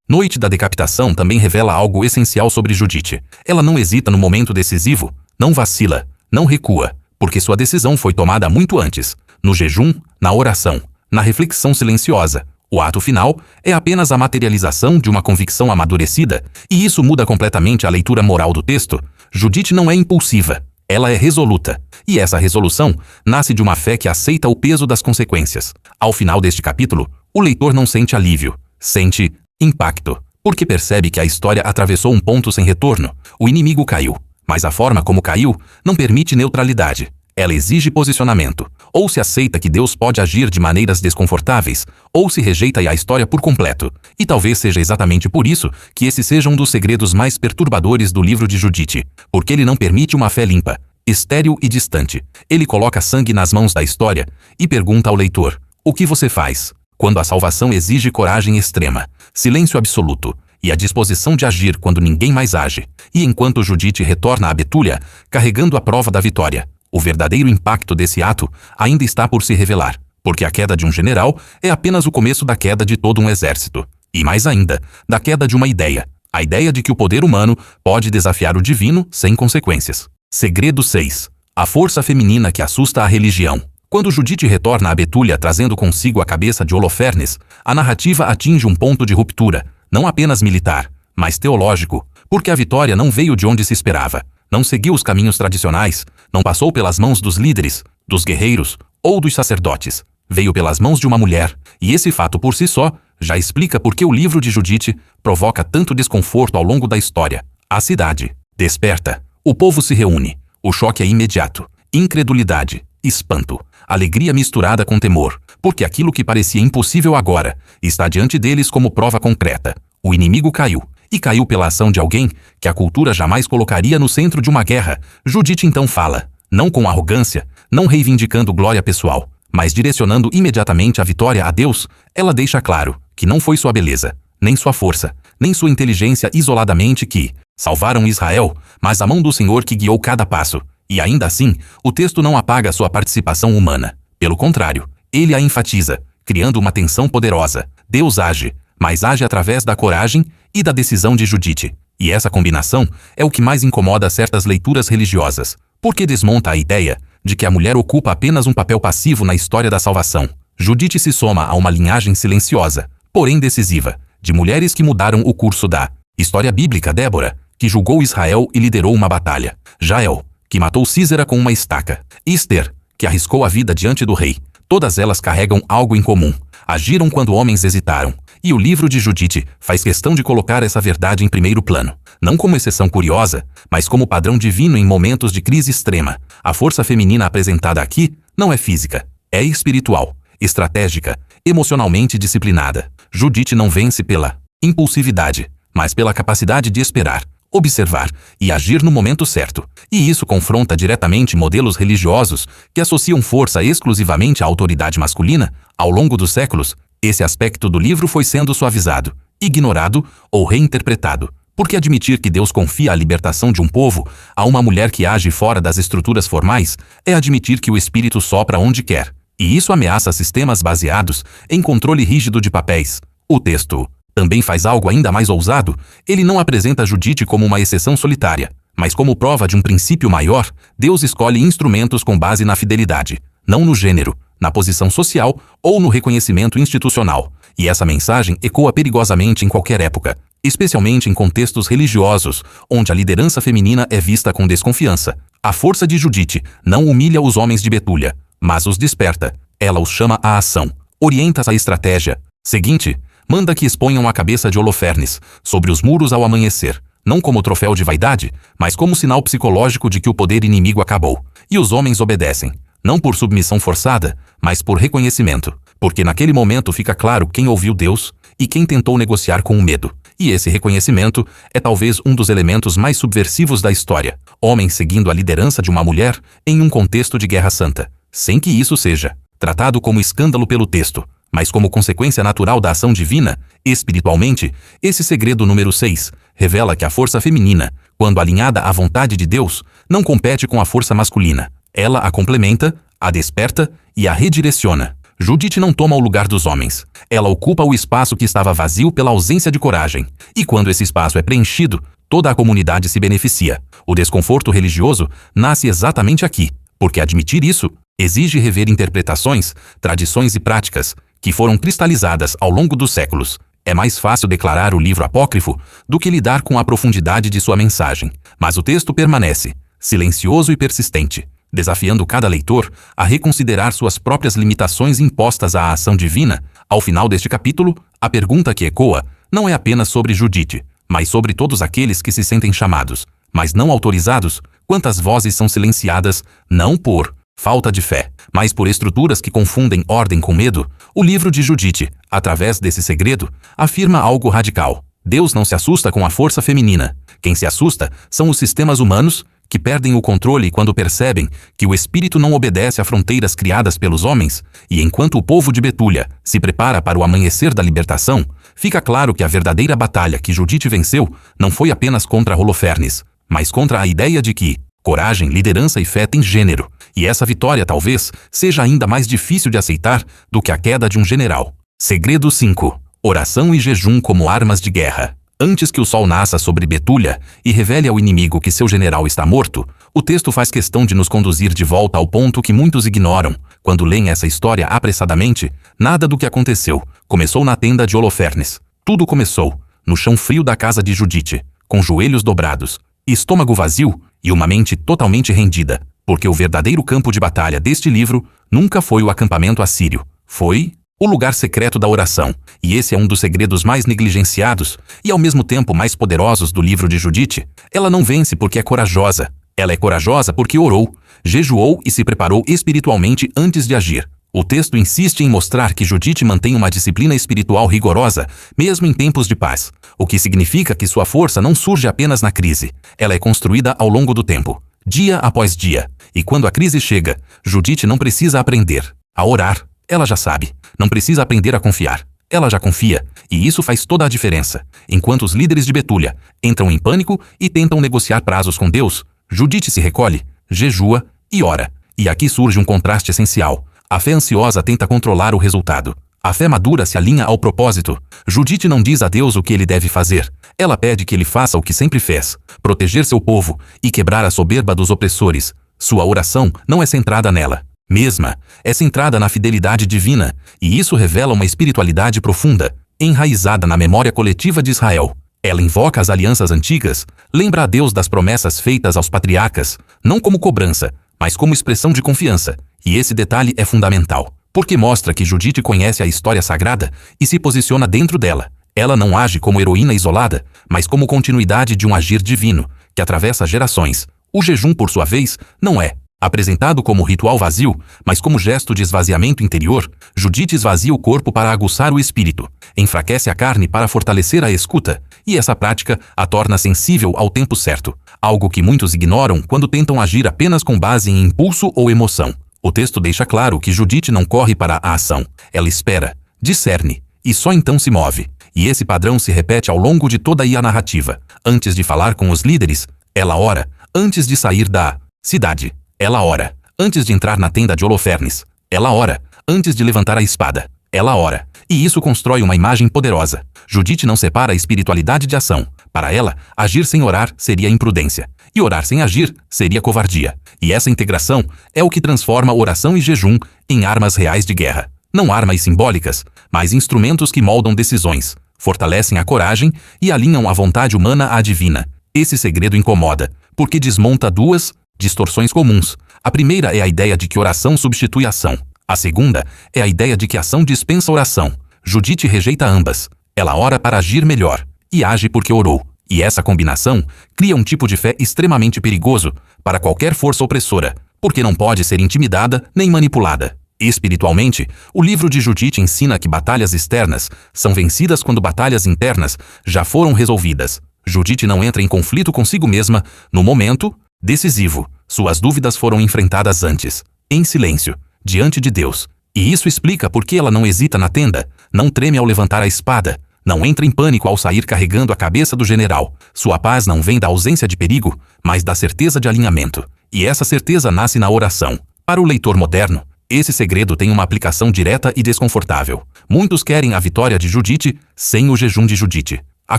noite da decapitação também revela algo essencial sobre Judite. Ela não hesita no momento decisivo, não vacila, não recua, porque sua decisão foi tomada muito antes, no jejum, na oração, na reflexão silenciosa. O ato final é apenas a materialização de uma convicção amadurecida, e isso muda completamente a leitura moral do texto. Judite não é impulsiva, ela é resoluta, e essa resolução nasce de uma fé que aceita o peso das consequências. Ao final deste capítulo, o leitor não sente alívio, sente impacto, porque percebe que a história atravessou um ponto sem retorno. O inimigo caiu, mas a forma como caiu não permite neutralidade. Ela exige posicionamento. Ou se aceita que Deus pode agir de maneiras desconfortáveis, ou se rejeita a história por completo. E talvez seja exatamente por isso que esse seja um dos segredos mais perturbadores do livro de Judite, porque ele não permite uma fé limpa, estéril e distante. Ele coloca sangue nas mãos da história e pergunta ao leitor: o que você faz? Quando a salvação exige coragem extrema, silêncio absoluto e a disposição de agir quando ninguém mais age. E enquanto Judite retorna a Betúlia, carregando a prova da vitória, o verdadeiro impacto desse ato ainda está por se revelar, porque a queda de um general é apenas o começo da queda de todo um exército. E mais ainda, da queda de uma ideia, a ideia de que o poder humano pode desafiar o divino sem consequências. Segredo 6. A força feminina que assusta a religião. Quando Judite retorna a Betúlia trazendo consigo a cabeça de Holofernes, a narrativa atinge um ponto de ruptura, não apenas militar, mas teológico, porque a vitória não veio de onde se esperava, não seguiu os caminhos tradicionais, não passou pelas mãos dos líderes, dos guerreiros ou dos sacerdotes, veio pelas mãos de uma mulher, e esse fato por si só já explica por que o livro de Judite provoca tanto desconforto ao longo da história. A cidade desperta, o povo se reúne, o choque é imediato, incredulidade, espanto, alegria misturada com temor, porque aquilo que parecia impossível agora está diante deles como prova concreta. O inimigo caiu, e caiu pela ação de alguém que a cultura jamais colocaria no centro de uma guerra. Judite então fala, não com arrogância, não reivindicando glória pessoal, mas direcionando imediatamente a vitória a Deus. Ela deixa claro que não foi sua beleza, nem sua força, nem sua inteligência isoladamente que salvaram Israel, mas a mão do Senhor que guiou cada passo. E ainda assim, o texto não apaga sua participação humana. Pelo contrário, ele a enfatiza, criando uma tensão poderosa. Deus age, mas age através da coragem e da decisão de Judite. E essa combinação é o que mais incomoda certas leituras religiosas, porque desmonta a ideia de que a mulher ocupa apenas um papel passivo na história da salvação. Judite se soma a uma linhagem silenciosa, porém decisiva, de mulheres que mudaram o curso da história bíblica. Débora, que julgou Israel e liderou uma batalha. Jael, que matou Sísera com uma estaca. Ester, que arriscou a vida diante do rei. Todas elas carregam algo em comum. Agiram quando homens hesitaram. E o livro de Judite faz questão de colocar essa verdade em primeiro plano. Não como exceção curiosa, mas como padrão divino em momentos de crise extrema. A força feminina apresentada aqui não é física, é espiritual, estratégica, emocionalmente disciplinada. Judite não vence pela impulsividade, mas pela capacidade de esperar, observar e agir no momento certo. E isso confronta diretamente modelos religiosos que associam força exclusivamente à autoridade masculina. Ao longo dos séculos, esse aspecto do livro foi sendo suavizado, ignorado ou reinterpretado, porque admitir que Deus confia a libertação de um povo a uma mulher que age fora das estruturas formais é admitir que o Espírito sopra onde quer, e isso ameaça sistemas baseados em controle rígido de papéis. O texto também faz algo ainda mais ousado. Ele não apresenta Judite como uma exceção solitária, mas como prova de um princípio maior. Deus escolhe instrumentos com base na fidelidade, não no gênero, na posição social ou no reconhecimento institucional. E essa mensagem ecoa perigosamente em qualquer época, especialmente em contextos religiosos, onde a liderança feminina é vista com desconfiança. A força de Judite não humilha os homens de Betúlia, mas os desperta. Ela os chama à ação, orienta a estratégia seguinte, manda que exponham a cabeça de Holofernes sobre os muros ao amanhecer, não como troféu de vaidade, mas como sinal psicológico de que o poder inimigo acabou. E os homens obedecem, não por submissão forçada, mas por reconhecimento, porque naquele momento fica claro quem ouviu Deus e quem tentou negociar com o medo. E esse reconhecimento é talvez um dos elementos mais subversivos da história. Homens seguindo a liderança de uma mulher em um contexto de guerra santa, sem que isso seja tratado como escândalo pelo texto, mas como consequência natural da ação divina. Espiritualmente, esse segredo número 6 revela que a força feminina, quando alinhada à vontade de Deus, não compete com a força masculina. Ela a complementa, a desperta e a redireciona. Judite não toma o lugar dos homens. Ela ocupa o espaço que estava vazio pela ausência de coragem. E quando esse espaço é preenchido, toda a comunidade se beneficia. O desconforto religioso nasce exatamente aqui, porque admitir isso exige rever interpretações, tradições e práticas que foram cristalizadas ao longo dos séculos. É mais fácil declarar o livro apócrifo do que lidar com a profundidade de sua mensagem. Mas o texto permanece, silencioso e persistente, desafiando cada leitor a reconsiderar suas próprias limitações impostas à ação divina. Ao final deste capítulo, a pergunta que ecoa não é apenas sobre Judite, mas sobre todos aqueles que se sentem chamados, mas não autorizados. Quantas vozes são silenciadas, não por falta de fé, mas por estruturas que confundem ordem com medo? O livro de Judite, através desse segredo, afirma algo radical. Deus não se assusta com a força feminina. Quem se assusta são os sistemas humanos, que perdem o controle quando percebem que o espírito não obedece a fronteiras criadas pelos homens. E enquanto o povo de Betúlia se prepara para o amanhecer da libertação, fica claro que a verdadeira batalha que Judite venceu não foi apenas contra Holofernes, mas contra a ideia de que coragem, liderança e fé têm gênero. E essa vitória talvez seja ainda mais difícil de aceitar do que a queda de um general. Segredo 5. Oração e jejum como armas de guerra. Antes que o sol nasça sobre Betúlia e revele ao inimigo que seu general está morto, o texto faz questão de nos conduzir de volta ao ponto que muitos ignoram. Quando leem essa história apressadamente, nada do que aconteceu começou na tenda de Holofernes. Tudo começou no chão frio da casa de Judite, com joelhos dobrados, estômago vazio e uma mente totalmente rendida, porque o verdadeiro campo de batalha deste livro nunca foi o acampamento assírio, foi o lugar secreto da oração. E esse é um dos segredos mais negligenciados e ao mesmo tempo mais poderosos do livro de Judite. Ela não vence porque é corajosa. Ela é corajosa porque orou. jejuou e se preparou espiritualmente antes de agir. O texto insiste em mostrar que Judite mantém uma disciplina espiritual rigorosa, mesmo em tempos de paz, o que significa que sua força não surge apenas na crise. Ela é construída ao longo do tempo, dia após dia. E quando a crise chega, Judite não precisa aprender a orar, ela já sabe. Não precisa aprender a confiar, ela já confia. E isso faz toda a diferença. Enquanto os líderes de Betúlia entram em pânico e tentam negociar prazos com Deus, Judite se recolhe, jejua e ora. E aqui surge um contraste essencial. A fé ansiosa tenta controlar o resultado. A fé madura se alinha ao propósito. Judite não diz a Deus o que ele deve fazer. Ela pede que ele faça o que sempre fez: proteger seu povo e quebrar a soberba dos opressores. Sua oração não é centrada nela mesma, é centrada na fidelidade divina, e isso revela uma espiritualidade profunda, enraizada na memória coletiva de Israel. Ela invoca as alianças antigas, lembra a Deus das promessas feitas aos patriarcas, não como cobrança, mas como expressão de confiança. E esse detalhe é fundamental, porque mostra que Judite conhece a história sagrada e se posiciona dentro dela. Ela não age como heroína isolada, mas como continuidade de um agir divino, que atravessa gerações. O jejum, por sua vez, não é apresentado como ritual vazio, mas como gesto de esvaziamento interior. Judite esvazia o corpo para aguçar o espírito, enfraquece a carne para fortalecer a escuta, e essa prática a torna sensível ao tempo certo, algo que muitos ignoram quando tentam agir apenas com base em impulso ou emoção. O texto deixa claro que Judite não corre para a ação, ela espera, discerne, e só então se move. E esse padrão se repete ao longo de toda a narrativa. Antes de falar com os líderes, ela ora. Antes de sair da cidade, ela ora. Antes de entrar na tenda de Holofernes, ela ora. Antes de levantar a espada, ela ora. E isso constrói uma imagem poderosa. Judite não separa a espiritualidade de ação. Para ela, agir sem orar seria imprudência. E orar sem agir seria covardia. E essa integração é o que transforma oração e jejum em armas reais de guerra. Não armas simbólicas, mas instrumentos que moldam decisões, fortalecem a coragem e alinham a vontade humana à divina. Esse segredo incomoda, porque desmonta duas distorções comuns. A primeira é a ideia de que oração substitui ação. A segunda é a ideia de que ação dispensa oração. Judite rejeita ambas. Ela ora para agir melhor e age porque orou. E essa combinação cria um tipo de fé extremamente perigoso para qualquer força opressora, porque não pode ser intimidada nem manipulada. Espiritualmente, o livro de Judite ensina que batalhas externas são vencidas quando batalhas internas já foram resolvidas. Judite não entra em conflito consigo mesma no momento decisivo. Suas dúvidas foram enfrentadas antes, em silêncio, diante de Deus. E isso explica por que ela não hesita na tenda, não treme ao levantar a espada, não entra em pânico ao sair carregando a cabeça do general. Sua paz não vem da ausência de perigo, mas da certeza de alinhamento. E essa certeza nasce na oração. Para o leitor moderno, esse segredo tem uma aplicação direta e desconfortável. Muitos querem a vitória de Judite sem o jejum de Judite, a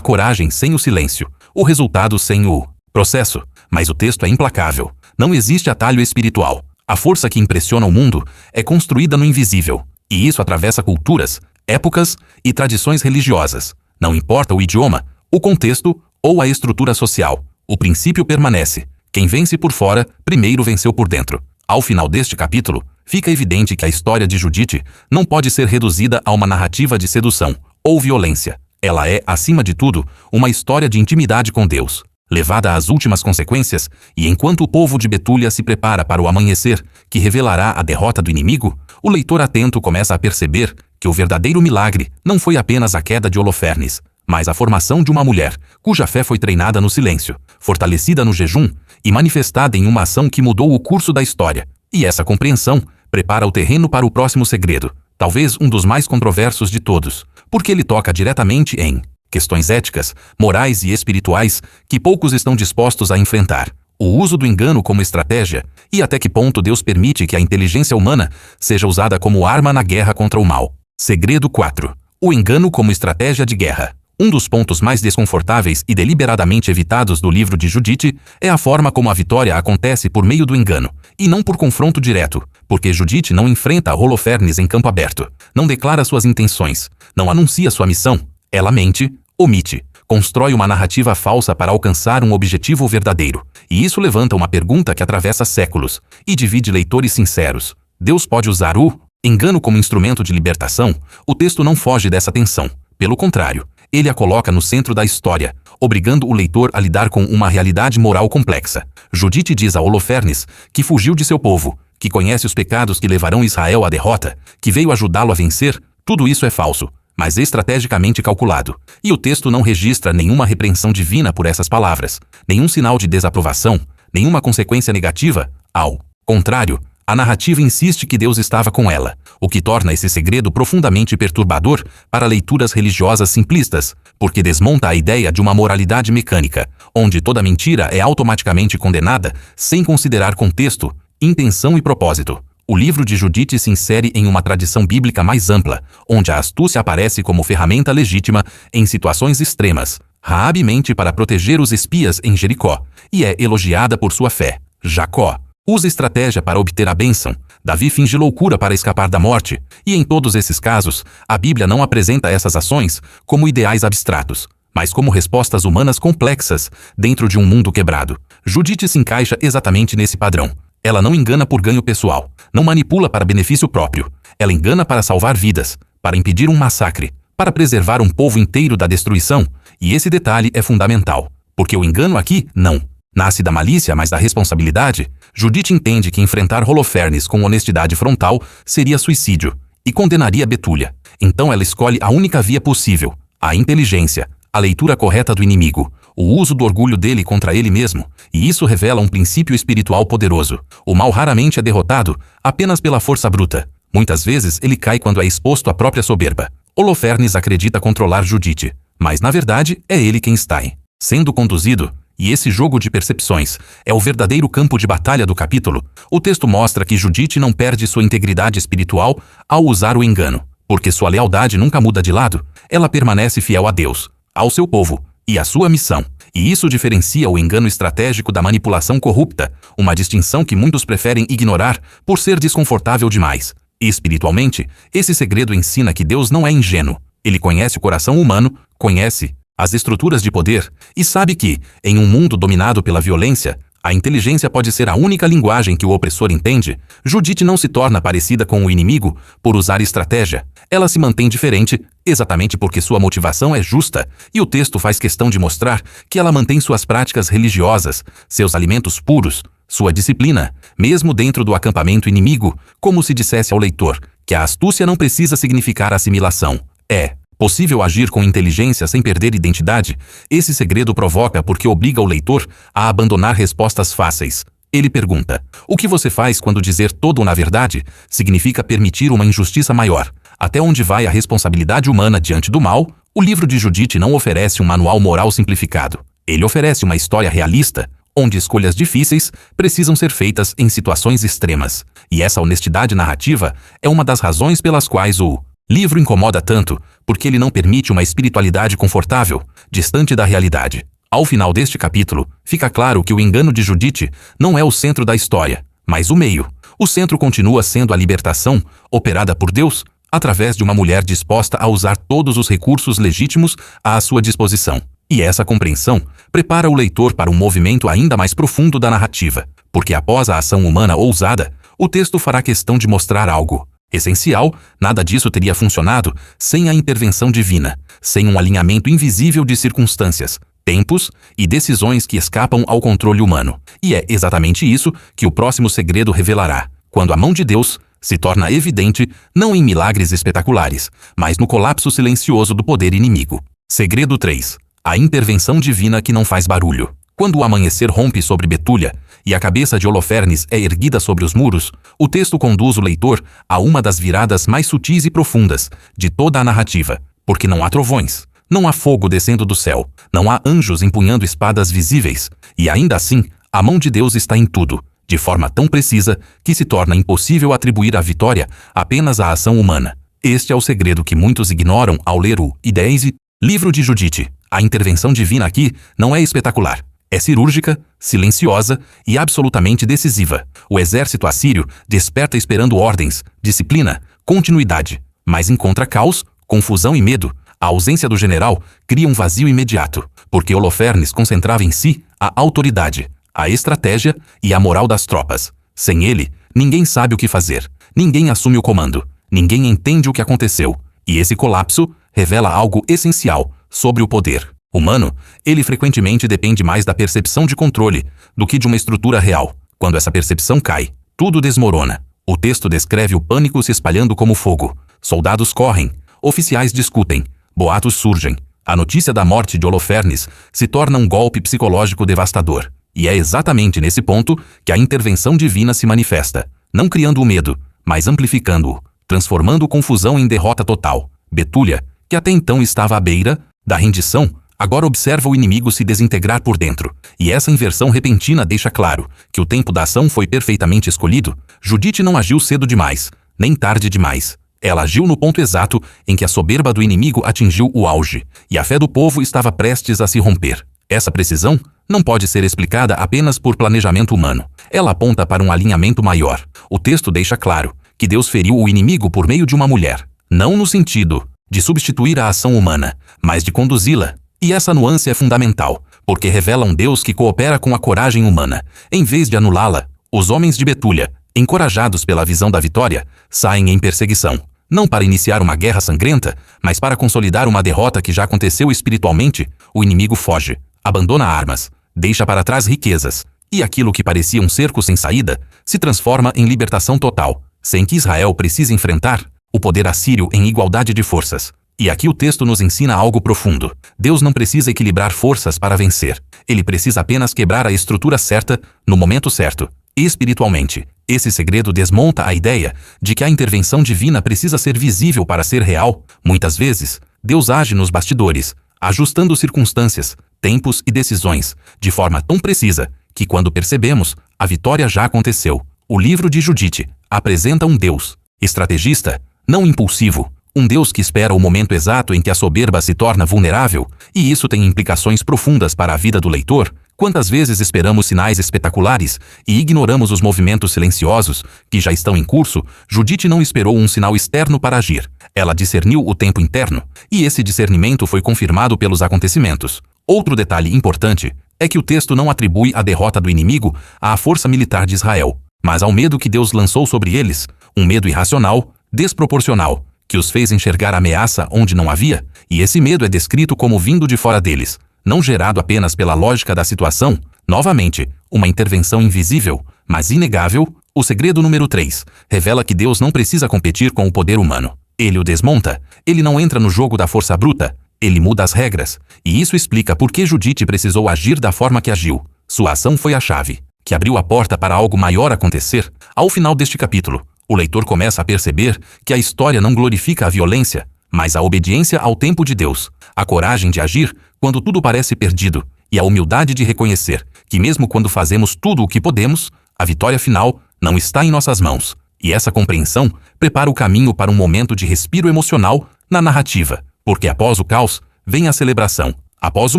coragem sem o silêncio, o resultado sem o processo. Mas o texto é implacável. Não existe atalho espiritual. A força que impressiona o mundo é construída no invisível. E isso atravessa culturas, épocas e tradições religiosas. Não importa o idioma, o contexto ou a estrutura social. O princípio permanece. Quem vence por fora, primeiro venceu por dentro. Ao final deste capítulo, fica evidente que a história de Judite não pode ser reduzida a uma narrativa de sedução ou violência. Ela é, acima de tudo, uma história de intimidade com Deus, levada às últimas consequências, e enquanto o povo de Betúlia se prepara para o amanhecer, que revelará a derrota do inimigo, o leitor atento começa a perceber que o verdadeiro milagre não foi apenas a queda de Holofernes, mas a formação de uma mulher, cuja fé foi treinada no silêncio, fortalecida no jejum e manifestada em uma ação que mudou o curso da história. E essa compreensão prepara o terreno para o próximo segredo, talvez um dos mais controversos de todos, porque ele toca diretamente em questões éticas, morais e espirituais que poucos estão dispostos a enfrentar. O uso do engano como estratégia e até que ponto Deus permite que a inteligência humana seja usada como arma na guerra contra o mal. Segredo 4. O engano como estratégia de guerra. Um dos pontos mais desconfortáveis e deliberadamente evitados do livro de Judite é a forma como a vitória acontece por meio do engano, e não por confronto direto, porque Judite não enfrenta Holofernes em campo aberto, não declara suas intenções, não anuncia sua missão. Ela mente, omite, constrói uma narrativa falsa para alcançar um objetivo verdadeiro. E isso levanta uma pergunta que atravessa séculos e divide leitores sinceros. Deus pode usar o engano como instrumento de libertação? O texto não foge dessa tensão. Pelo contrário, ele a coloca no centro da história, obrigando o leitor a lidar com uma realidade moral complexa. Judite diz a Holofernes que fugiu de seu povo, que conhece os pecados que levarão Israel à derrota, que veio ajudá-lo a vencer. Tudo isso é falso, mas estrategicamente calculado. E o texto não registra nenhuma repreensão divina por essas palavras, nenhum sinal de desaprovação, nenhuma consequência negativa. Ao contrário, a narrativa insiste que Deus estava com ela, o que torna esse segredo profundamente perturbador para leituras religiosas simplistas, porque desmonta a ideia de uma moralidade mecânica, onde toda mentira é automaticamente condenada sem considerar contexto, intenção e propósito. O livro de Judite se insere em uma tradição bíblica mais ampla, onde a astúcia aparece como ferramenta legítima em situações extremas. Raabe mente para proteger os espias em Jericó, e é elogiada por sua fé. Jacó usa estratégia para obter a bênção. Davi finge loucura para escapar da morte. E em todos esses casos, a Bíblia não apresenta essas ações como ideais abstratos, mas como respostas humanas complexas dentro de um mundo quebrado. Judite se encaixa exatamente nesse padrão. Ela não engana por ganho pessoal, não manipula para benefício próprio. Ela engana para salvar vidas, para impedir um massacre, para preservar um povo inteiro da destruição. E esse detalhe é fundamental, porque o engano aqui não nasce da malícia, mas da responsabilidade. Judite entende que enfrentar Holofernes com honestidade frontal seria suicídio e condenaria Betúlia. Então ela escolhe a única via possível, a inteligência, a leitura correta do inimigo, o uso do orgulho dele contra ele mesmo, e isso revela um princípio espiritual poderoso. O mal raramente é derrotado apenas pela força bruta. Muitas vezes ele cai quando é exposto à própria soberba. Holofernes acredita controlar Judite, mas na verdade é ele quem está sendo conduzido. E esse jogo de percepções é o verdadeiro campo de batalha do capítulo. O texto mostra que Judite não perde sua integridade espiritual ao usar o engano, porque sua lealdade nunca muda de lado. Ela permanece fiel a Deus, ao seu povo e à sua missão. E isso diferencia o engano estratégico da manipulação corrupta, uma distinção que muitos preferem ignorar por ser desconfortável demais. E espiritualmente, esse segredo ensina que Deus não é ingênuo. Ele conhece o coração humano, conhece as estruturas de poder e sabe que, em um mundo dominado pela violência, a inteligência pode ser a única linguagem que o opressor entende. Judite não se torna parecida com o inimigo por usar estratégia. Ela se mantém diferente exatamente porque sua motivação é justa, e o texto faz questão de mostrar que ela mantém suas práticas religiosas, seus alimentos puros, sua disciplina, mesmo dentro do acampamento inimigo, como se dissesse ao leitor que a astúcia não precisa significar assimilação. É possível agir com inteligência sem perder identidade. Esse segredo provoca porque obriga o leitor a abandonar respostas fáceis. Ele pergunta: o que você faz quando dizer todo na verdade significa permitir uma injustiça maior? Até onde vai a responsabilidade humana diante do mal? O livro de Judite não oferece um manual moral simplificado. Ele oferece uma história realista, onde escolhas difíceis precisam ser feitas em situações extremas. E essa honestidade narrativa é uma das razões pelas quais o livro incomoda tanto, porque ele não permite uma espiritualidade confortável, distante da realidade. Ao final deste capítulo, fica claro que o engano de Judite não é o centro da história, mas o meio. O centro continua sendo a libertação, operada por Deus, através de uma mulher disposta a usar todos os recursos legítimos à sua disposição. E essa compreensão prepara o leitor para um movimento ainda mais profundo da narrativa, porque após a ação humana ousada, o texto fará questão de mostrar algo essencial. Nada disso teria funcionado sem a intervenção divina, sem um alinhamento invisível de circunstâncias, tempos e decisões que escapam ao controle humano. E é exatamente isso que o próximo segredo revelará, quando a mão de Deus se torna evidente não em milagres espetaculares, mas no colapso silencioso do poder inimigo. Segredo 3. A intervenção divina que não faz barulho. Quando o amanhecer rompe sobre Betúlia e a cabeça de Holofernes é erguida sobre os muros, o texto conduz o leitor a uma das viradas mais sutis e profundas de toda a narrativa, porque não há trovões, não há fogo descendo do céu, não há anjos empunhando espadas visíveis, e ainda assim, a mão de Deus está em tudo, de forma tão precisa que se torna impossível atribuir a vitória apenas à ação humana. Este é o segredo que muitos ignoram ao ler o Ideize, livro de Judite. A intervenção divina aqui não é espetacular. É cirúrgica, silenciosa e absolutamente decisiva. O exército assírio desperta esperando ordens, disciplina, continuidade, mas encontra caos, confusão e medo. A ausência do general cria um vazio imediato, porque Holofernes concentrava em si a autoridade, a estratégia e a moral das tropas. Sem ele, ninguém sabe o que fazer, ninguém assume o comando, ninguém entende o que aconteceu. E esse colapso revela algo essencial sobre o poder. humano, ele frequentemente depende mais da percepção de controle do que de uma estrutura real. Quando essa percepção cai, tudo desmorona. O texto descreve o pânico se espalhando como fogo. Soldados correm, oficiais discutem, boatos surgem. A notícia da morte de Holofernes se torna um golpe psicológico devastador. E é exatamente nesse ponto que a intervenção divina se manifesta, não criando o medo, mas amplificando-o, transformando confusão em derrota total. Betúlia, que até então estava à beira da rendição, agora observa o inimigo se desintegrar por dentro. E essa inversão repentina deixa claro que o tempo da ação foi perfeitamente escolhido. Judite não agiu cedo demais, nem tarde demais. Ela agiu no ponto exato em que a soberba do inimigo atingiu o auge, e a fé do povo estava prestes a se romper. Essa precisão não pode ser explicada apenas por planejamento humano. Ela aponta para um alinhamento maior. O texto deixa claro que Deus feriu o inimigo por meio de uma mulher, não no sentido de substituir a ação humana, mas de conduzi-la. E essa nuance é fundamental, porque revela um Deus que coopera com a coragem humana, em vez de anulá-la. Os homens de Betúlia, encorajados pela visão da vitória, saem em perseguição, não para iniciar uma guerra sangrenta, mas para consolidar uma derrota que já aconteceu espiritualmente. O inimigo foge, abandona armas, deixa para trás riquezas, e aquilo que parecia um cerco sem saída se transforma em libertação total, sem que Israel precise enfrentar o poder assírio em igualdade de forças. E aqui o texto nos ensina algo profundo. Deus não precisa equilibrar forças para vencer. Ele precisa apenas quebrar a estrutura certa no momento certo. Espiritualmente, esse segredo desmonta a ideia de que a intervenção divina precisa ser visível para ser real. Muitas vezes, Deus age nos bastidores, ajustando circunstâncias, tempos e decisões, de forma tão precisa que, quando percebemos, a vitória já aconteceu. O livro de Judite apresenta um Deus estrategista, não impulsivo, um Deus que espera o momento exato em que a soberba se torna vulnerável, e isso tem implicações profundas para a vida do leitor. Quantas vezes esperamos sinais espetaculares e ignoramos os movimentos silenciosos que já estão em curso? Judite não esperou um sinal externo para agir. Ela discerniu o tempo interno, e esse discernimento foi confirmado pelos acontecimentos. Outro detalhe importante é que o texto não atribui a derrota do inimigo à força militar de Israel, mas ao medo que Deus lançou sobre eles, um medo irracional, desproporcional, que os fez enxergar ameaça onde não havia, e esse medo é descrito como vindo de fora deles, não gerado apenas pela lógica da situação. Novamente, uma intervenção invisível, mas inegável. O segredo número 3 revela que Deus não precisa competir com o poder humano. Ele o desmonta. Ele não entra no jogo da força bruta. Ele muda as regras. E isso explica por que Judite precisou agir da forma que agiu. Sua ação foi a chave, que abriu a porta para algo maior acontecer. Ao final deste capítulo, o leitor começa a perceber que a história não glorifica a violência, mas a obediência ao tempo de Deus, a coragem de agir quando tudo parece perdido e a humildade de reconhecer que mesmo quando fazemos tudo o que podemos, a vitória final não está em nossas mãos. E essa compreensão prepara o caminho para um momento de respiro emocional na narrativa, porque após o caos vem a celebração, após o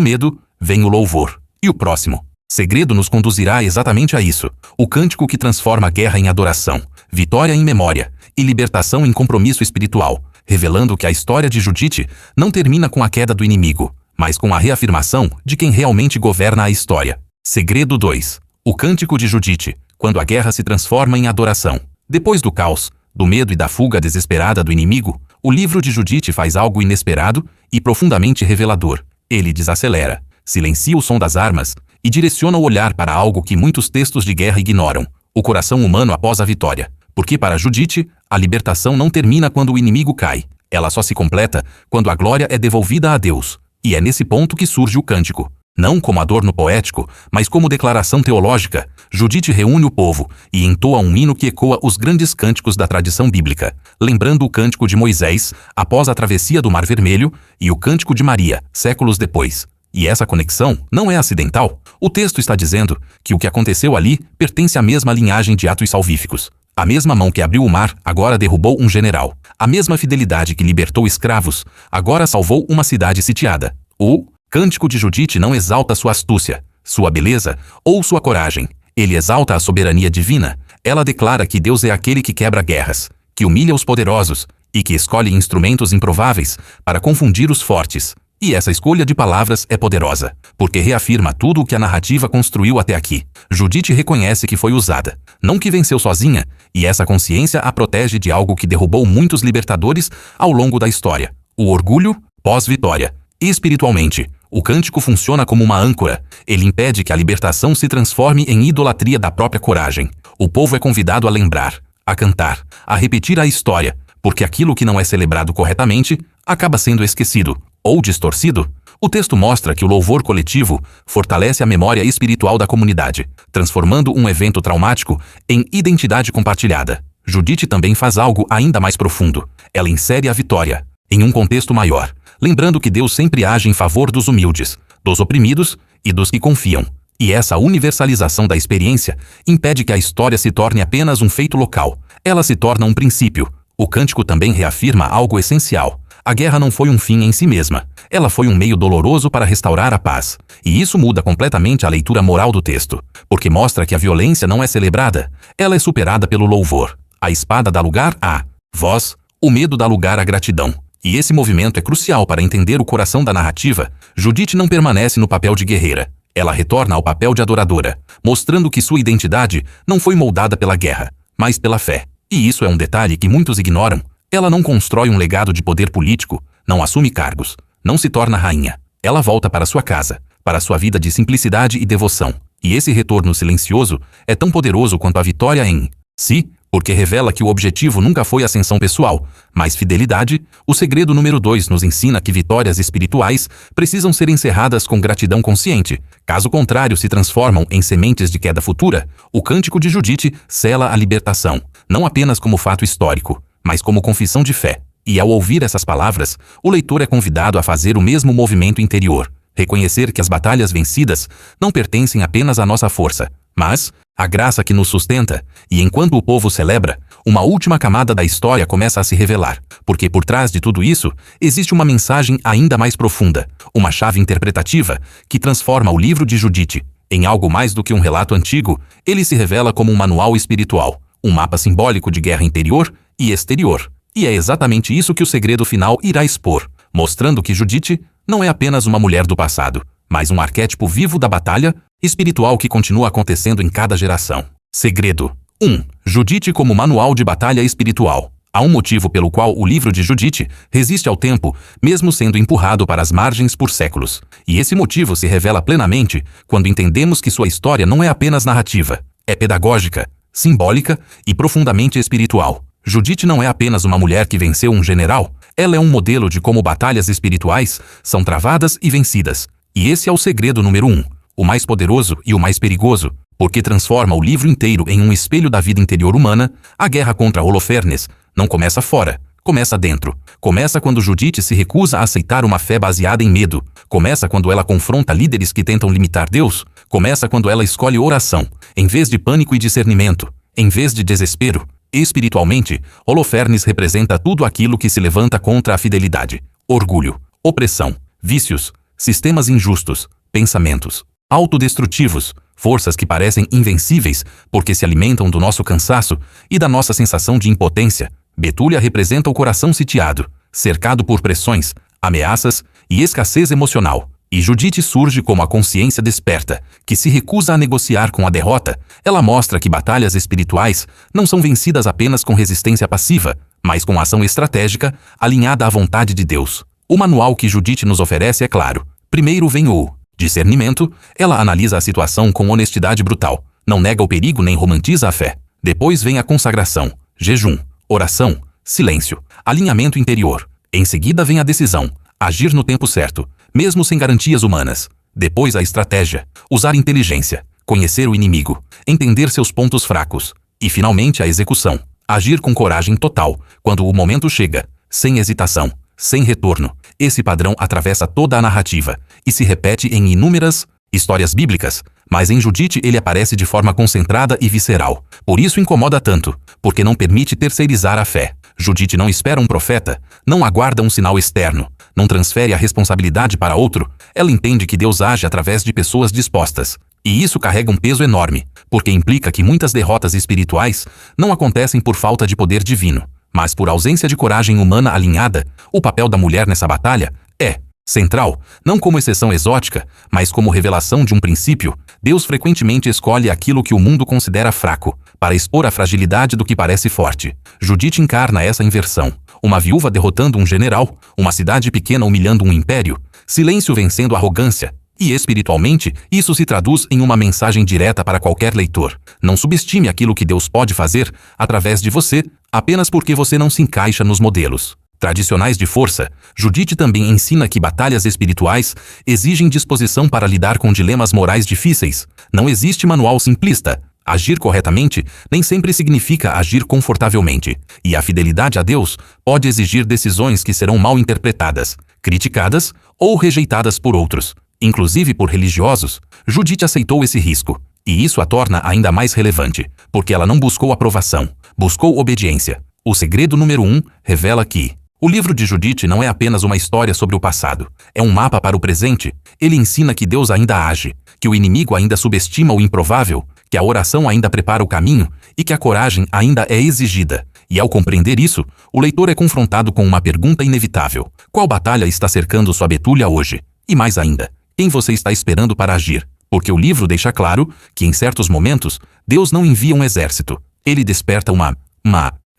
medo vem o louvor. E o próximo segredo nos conduzirá exatamente a isso: o cântico que transforma a guerra em adoração, vitória em memória e libertação em compromisso espiritual, revelando que a história de Judite não termina com a queda do inimigo, mas com a reafirmação de quem realmente governa a história. Segredo 2. O cântico de Judite, quando a guerra se transforma em adoração. Depois do caos, do medo e da fuga desesperada do inimigo, o livro de Judite faz algo inesperado e profundamente revelador. Ele desacelera, silencia o som das armas e direciona o olhar para algo que muitos textos de guerra ignoram: o coração humano após a vitória. Porque para Judite, a libertação não termina quando o inimigo cai. Ela só se completa quando a glória é devolvida a Deus. E é nesse ponto que surge o cântico. Não como adorno poético, mas como declaração teológica. Judite reúne o povo e entoa um hino que ecoa os grandes cânticos da tradição bíblica, lembrando o cântico de Moisés após a travessia do Mar Vermelho e o cântico de Maria, séculos depois. E essa conexão não é acidental. O texto está dizendo que o que aconteceu ali pertence à mesma linhagem de atos salvíficos. A mesma mão que abriu o mar agora derrubou um general. A mesma fidelidade que libertou escravos agora salvou uma cidade sitiada. O cântico de Judite não exalta sua astúcia, sua beleza ou sua coragem. Ele exalta a soberania divina. Ela declara que Deus é aquele que quebra guerras, que humilha os poderosos e que escolhe instrumentos improváveis para confundir os fortes. E essa escolha de palavras é poderosa, porque reafirma tudo o que a narrativa construiu até aqui. Judite reconhece que foi usada, não que venceu sozinha, e essa consciência a protege de algo que derrubou muitos libertadores ao longo da história: o orgulho pós-vitória. Espiritualmente, O cântico funciona como uma âncora. Ele impede que a libertação se transforme em idolatria da própria coragem. O povo é convidado a lembrar, a cantar, a repetir a história, porque aquilo que não é celebrado corretamente acaba sendo esquecido ou distorcido. O texto mostra que o louvor coletivo fortalece a memória espiritual da comunidade, transformando um evento traumático em identidade compartilhada. Judite também faz algo ainda mais profundo. Ela insere a vitória em um contexto maior, lembrando que Deus sempre age em favor dos humildes, dos oprimidos e dos que confiam. E essa universalização da experiência impede que a história se torne apenas um feito local. Ela se torna um princípio. O cântico também reafirma algo essencial. A guerra não foi um fim em si mesma. Ela foi um meio doloroso para restaurar a paz. E isso muda completamente a leitura moral do texto, porque mostra que a violência não é celebrada, ela é superada pelo louvor. A espada dá lugar à voz, o medo dá lugar à gratidão. E esse movimento é crucial para entender o coração da narrativa. Judite não permanece no papel de guerreira. Ela retorna ao papel de adoradora, mostrando que sua identidade não foi moldada pela guerra, mas pela fé. E isso é um detalhe que muitos ignoram. Ela não constrói um legado de poder político, não assume cargos, não se torna rainha. Ela volta para sua casa, para sua vida de simplicidade e devoção. E esse retorno silencioso é tão poderoso quanto a vitória em si, porque revela que o objetivo nunca foi ascensão pessoal, mas fidelidade. O segredo número 2 nos ensina que vitórias espirituais precisam ser encerradas com gratidão consciente. Caso contrário, se transformam em sementes de queda futura. O cântico de Judite sela a libertação, não apenas como fato histórico, mas como confissão de fé. E ao ouvir essas palavras, o leitor é convidado a fazer o mesmo movimento interior, reconhecer que as batalhas vencidas não pertencem apenas à nossa força, mas a graça que nos sustenta. E enquanto o povo celebra, uma última camada da história começa a se revelar, porque por trás de tudo isso existe uma mensagem ainda mais profunda, uma chave interpretativa que transforma o livro de Judite em algo mais do que um relato antigo. Ele se revela como um manual espiritual, um mapa simbólico de guerra interior e exterior. E é exatamente isso que o segredo final irá expor, mostrando que Judite não é apenas uma mulher do passado, mas um arquétipo vivo da batalha espiritual que continua acontecendo em cada geração. Segredo 1. Judite como manual de batalha espiritual. Há um motivo pelo qual o livro de Judite resiste ao tempo, mesmo sendo empurrado para as margens por séculos. E esse motivo se revela plenamente quando entendemos que sua história não é apenas narrativa, é pedagógica, simbólica e profundamente espiritual. Judite não é apenas uma mulher que venceu um general, ela é um modelo de como batalhas espirituais são travadas e vencidas. E esse é o segredo número 1, o mais poderoso e o mais perigoso, porque transforma o livro inteiro em um espelho da vida interior humana. A guerra contra Holofernes não começa fora, começa dentro. Começa quando Judite se recusa a aceitar uma fé baseada em medo. Começa quando ela confronta líderes que tentam limitar Deus. Começa quando ela escolhe oração, em vez de pânico e discernimento, em vez de desespero. Espiritualmente, Holofernes representa tudo aquilo que se levanta contra a fidelidade: orgulho, opressão, vícios, sistemas injustos, pensamentos autodestrutivos, forças que parecem invencíveis porque se alimentam do nosso cansaço e da nossa sensação de impotência. Betúlia representa o coração sitiado, cercado por pressões, ameaças e escassez emocional. E Judite surge como a consciência desperta, que se recusa a negociar com a derrota. Ela mostra que batalhas espirituais não são vencidas apenas com resistência passiva, mas com ação estratégica alinhada à vontade de Deus. O manual que Judite nos oferece é claro. Primeiro vem o discernimento. Ela analisa a situação com honestidade brutal, não nega o perigo nem romantiza a fé. Depois vem a consagração, jejum, oração, silêncio, alinhamento interior. Em seguida vem a decisão, agir no tempo certo, mesmo sem garantias humanas. Depois a estratégia, usar inteligência, conhecer o inimigo, entender seus pontos fracos. E finalmente a execução, agir com coragem total, quando o momento chega, sem hesitação, sem retorno. Esse padrão atravessa toda a narrativa e se repete em inúmeras histórias bíblicas, mas em Judite ele aparece de forma concentrada e visceral. Por isso incomoda tanto, porque não permite terceirizar a fé. Judite não espera um profeta, não aguarda um sinal externo, não transfere a responsabilidade para outro. Ela entende que Deus age através de pessoas dispostas. E isso carrega um peso enorme, porque implica que muitas derrotas espirituais não acontecem por falta de poder divino, mas por ausência de coragem humana alinhada. O papel da mulher nessa batalha é central, não como exceção exótica, mas como revelação de um princípio. Deus frequentemente escolhe aquilo que o mundo considera fraco, para expor a fragilidade do que parece forte. Judite encarna essa inversão. Uma viúva derrotando um general, uma cidade pequena humilhando um império. Silêncio vencendo arrogância. E espiritualmente, isso se traduz em uma mensagem direta para qualquer leitor. Não subestime aquilo que Deus pode fazer através de você, apenas porque você não se encaixa nos modelos tradicionais de força. Judite também ensina que batalhas espirituais exigem disposição para lidar com dilemas morais difíceis. Não existe manual simplista. Agir corretamente nem sempre significa agir confortavelmente. E a fidelidade a Deus pode exigir decisões que serão mal interpretadas, criticadas ou rejeitadas por outros, inclusive por religiosos. Judite aceitou esse risco. E isso a torna ainda mais relevante, porque ela não buscou aprovação, buscou obediência. O segredo número 1 revela que o livro de Judite não é apenas uma história sobre o passado, é um mapa para o presente. Ele ensina que Deus ainda age, que o inimigo ainda subestima o improvável, que a oração ainda prepara o caminho e que a coragem ainda é exigida. E ao compreender isso, o leitor é confrontado com uma pergunta inevitável: qual batalha está cercando sua Betúlia hoje? E mais ainda, quem você está esperando para agir? Porque o livro deixa claro que em certos momentos, Deus não envia um exército. Ele desperta uma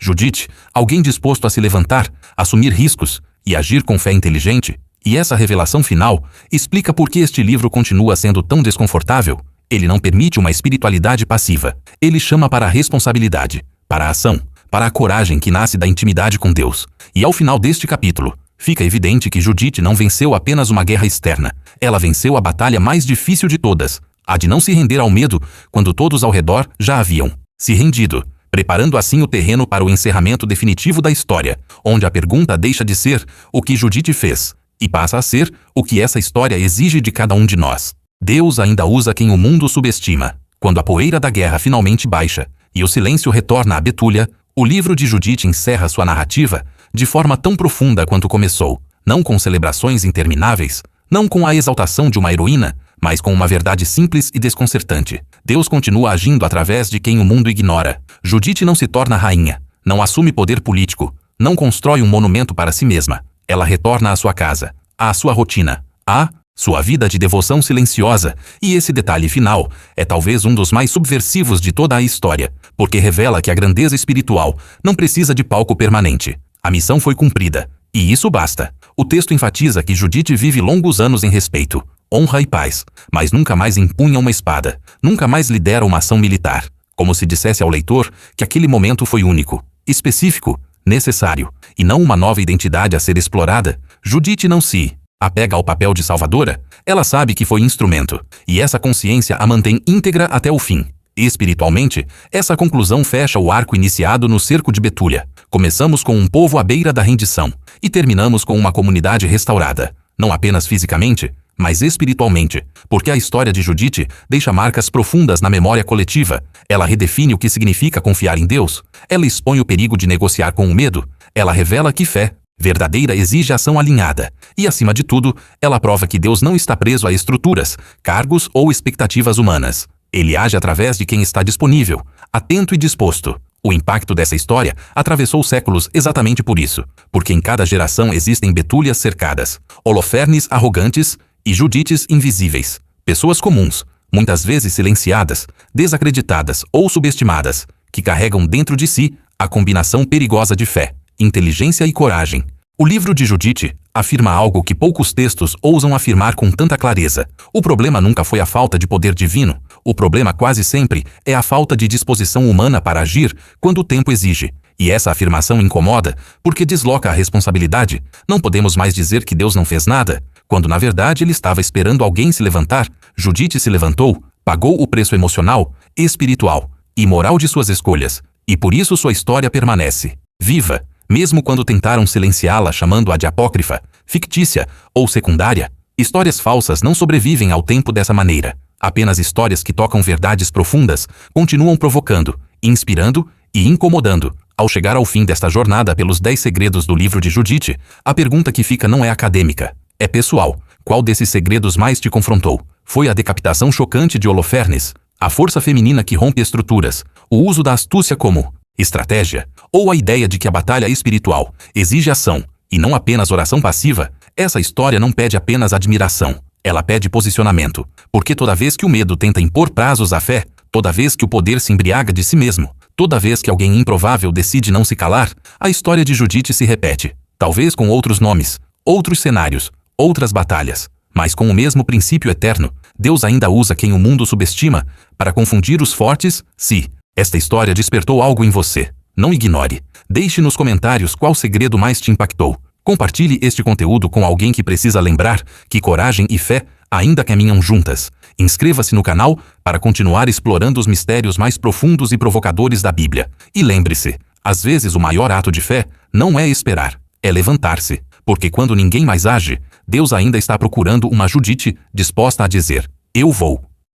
Judite, alguém disposto a se levantar, assumir riscos e agir com fé inteligente. E essa revelação final explica por que este livro continua sendo tão desconfortável. Ele não permite uma espiritualidade passiva. Ele chama para a responsabilidade, para a ação, para a coragem que nasce da intimidade com Deus. E ao final deste capítulo, fica evidente que Judite não venceu apenas uma guerra externa. Ela venceu a batalha mais difícil de todas, a de não se render ao medo quando todos ao redor já haviam se rendido, preparando assim o terreno para o encerramento definitivo da história, onde a pergunta deixa de ser o que Judite fez e passa a ser o que essa história exige de cada um de nós. Deus ainda usa quem o mundo subestima. Quando a poeira da guerra finalmente baixa e o silêncio retorna à Betúlia, o livro de Judite encerra sua narrativa de forma tão profunda quanto começou, não com celebrações intermináveis, não com a exaltação de uma heroína, mas com uma verdade simples e desconcertante. Deus continua agindo através de quem o mundo ignora. Judite não se torna rainha, não assume poder político, não constrói um monumento para si mesma. Ela retorna à sua casa, à sua rotina, à sua vida de devoção silenciosa. E esse detalhe final é talvez um dos mais subversivos de toda a história, porque revela que a grandeza espiritual não precisa de palco permanente. A missão foi cumprida, e isso basta. O texto enfatiza que Judite vive longos anos em respeito, honra e paz, mas nunca mais empunha uma espada, nunca mais lidera uma ação militar, como se dissesse ao leitor que aquele momento foi único, específico, necessário, e não uma nova identidade a ser explorada. Judite não se apega ao papel de salvadora, ela sabe que foi instrumento, e essa consciência a mantém íntegra até o fim. Espiritualmente, essa conclusão fecha o arco iniciado no cerco de Betúlia. Começamos com um povo à beira da rendição, e terminamos com uma comunidade restaurada, não apenas fisicamente, mas espiritualmente, porque a história de Judite deixa marcas profundas na memória coletiva. Ela redefine o que significa confiar em Deus, ela expõe o perigo de negociar com o medo, ela revela que fé verdadeira exige ação alinhada, e acima de tudo, ela prova que Deus não está preso a estruturas, cargos ou expectativas humanas. Ele age através de quem está disponível, atento e disposto. O impacto dessa história atravessou séculos exatamente por isso, porque em cada geração existem Betúlias cercadas, Holofernes arrogantes e Judites invisíveis, pessoas comuns, muitas vezes silenciadas, desacreditadas ou subestimadas, que carregam dentro de si a combinação perigosa de fé, inteligência e coragem. O livro de Judite afirma algo que poucos textos ousam afirmar com tanta clareza. O problema nunca foi a falta de poder divino. O problema quase sempre é a falta de disposição humana para agir quando o tempo exige. E essa afirmação incomoda porque desloca a responsabilidade. Não podemos mais dizer que Deus não fez nada, quando na verdade ele estava esperando alguém se levantar. Judite se levantou, pagou o preço emocional, espiritual e moral de suas escolhas. E por isso sua história permanece viva, mesmo quando tentaram silenciá-la chamando-a de apócrifa, fictícia ou secundária. Histórias falsas não sobrevivem ao tempo dessa maneira. Apenas histórias que tocam verdades profundas continuam provocando, inspirando e incomodando. Ao chegar ao fim desta jornada pelos 10 segredos do livro de Judite, a pergunta que fica não é acadêmica, é pessoal. Qual desses segredos mais te confrontou? Foi a decapitação chocante de Holofernes, a força feminina que rompe estruturas, o uso da astúcia como estratégia, ou a ideia de que a batalha espiritual exige ação, e não apenas oração passiva? Essa história não pede apenas admiração, ela pede posicionamento, porque toda vez que o medo tenta impor prazos à fé, toda vez que o poder se embriaga de si mesmo, toda vez que alguém improvável decide não se calar, a história de Judite se repete, talvez com outros nomes, outros cenários, outras batalhas. Mas com o mesmo princípio eterno, Deus ainda usa quem o mundo subestima para confundir os fortes. Se esta história despertou algo em você, não ignore. Deixe nos comentários qual segredo mais te impactou. Compartilhe este conteúdo com alguém que precisa lembrar que coragem e fé ainda caminham juntas. Inscreva-se no canal para continuar explorando os mistérios mais profundos e provocadores da Bíblia. E lembre-se, às vezes o maior ato de fé não é esperar, é levantar-se. Porque quando ninguém mais age, Deus ainda está procurando uma Judite disposta a dizer: eu vou.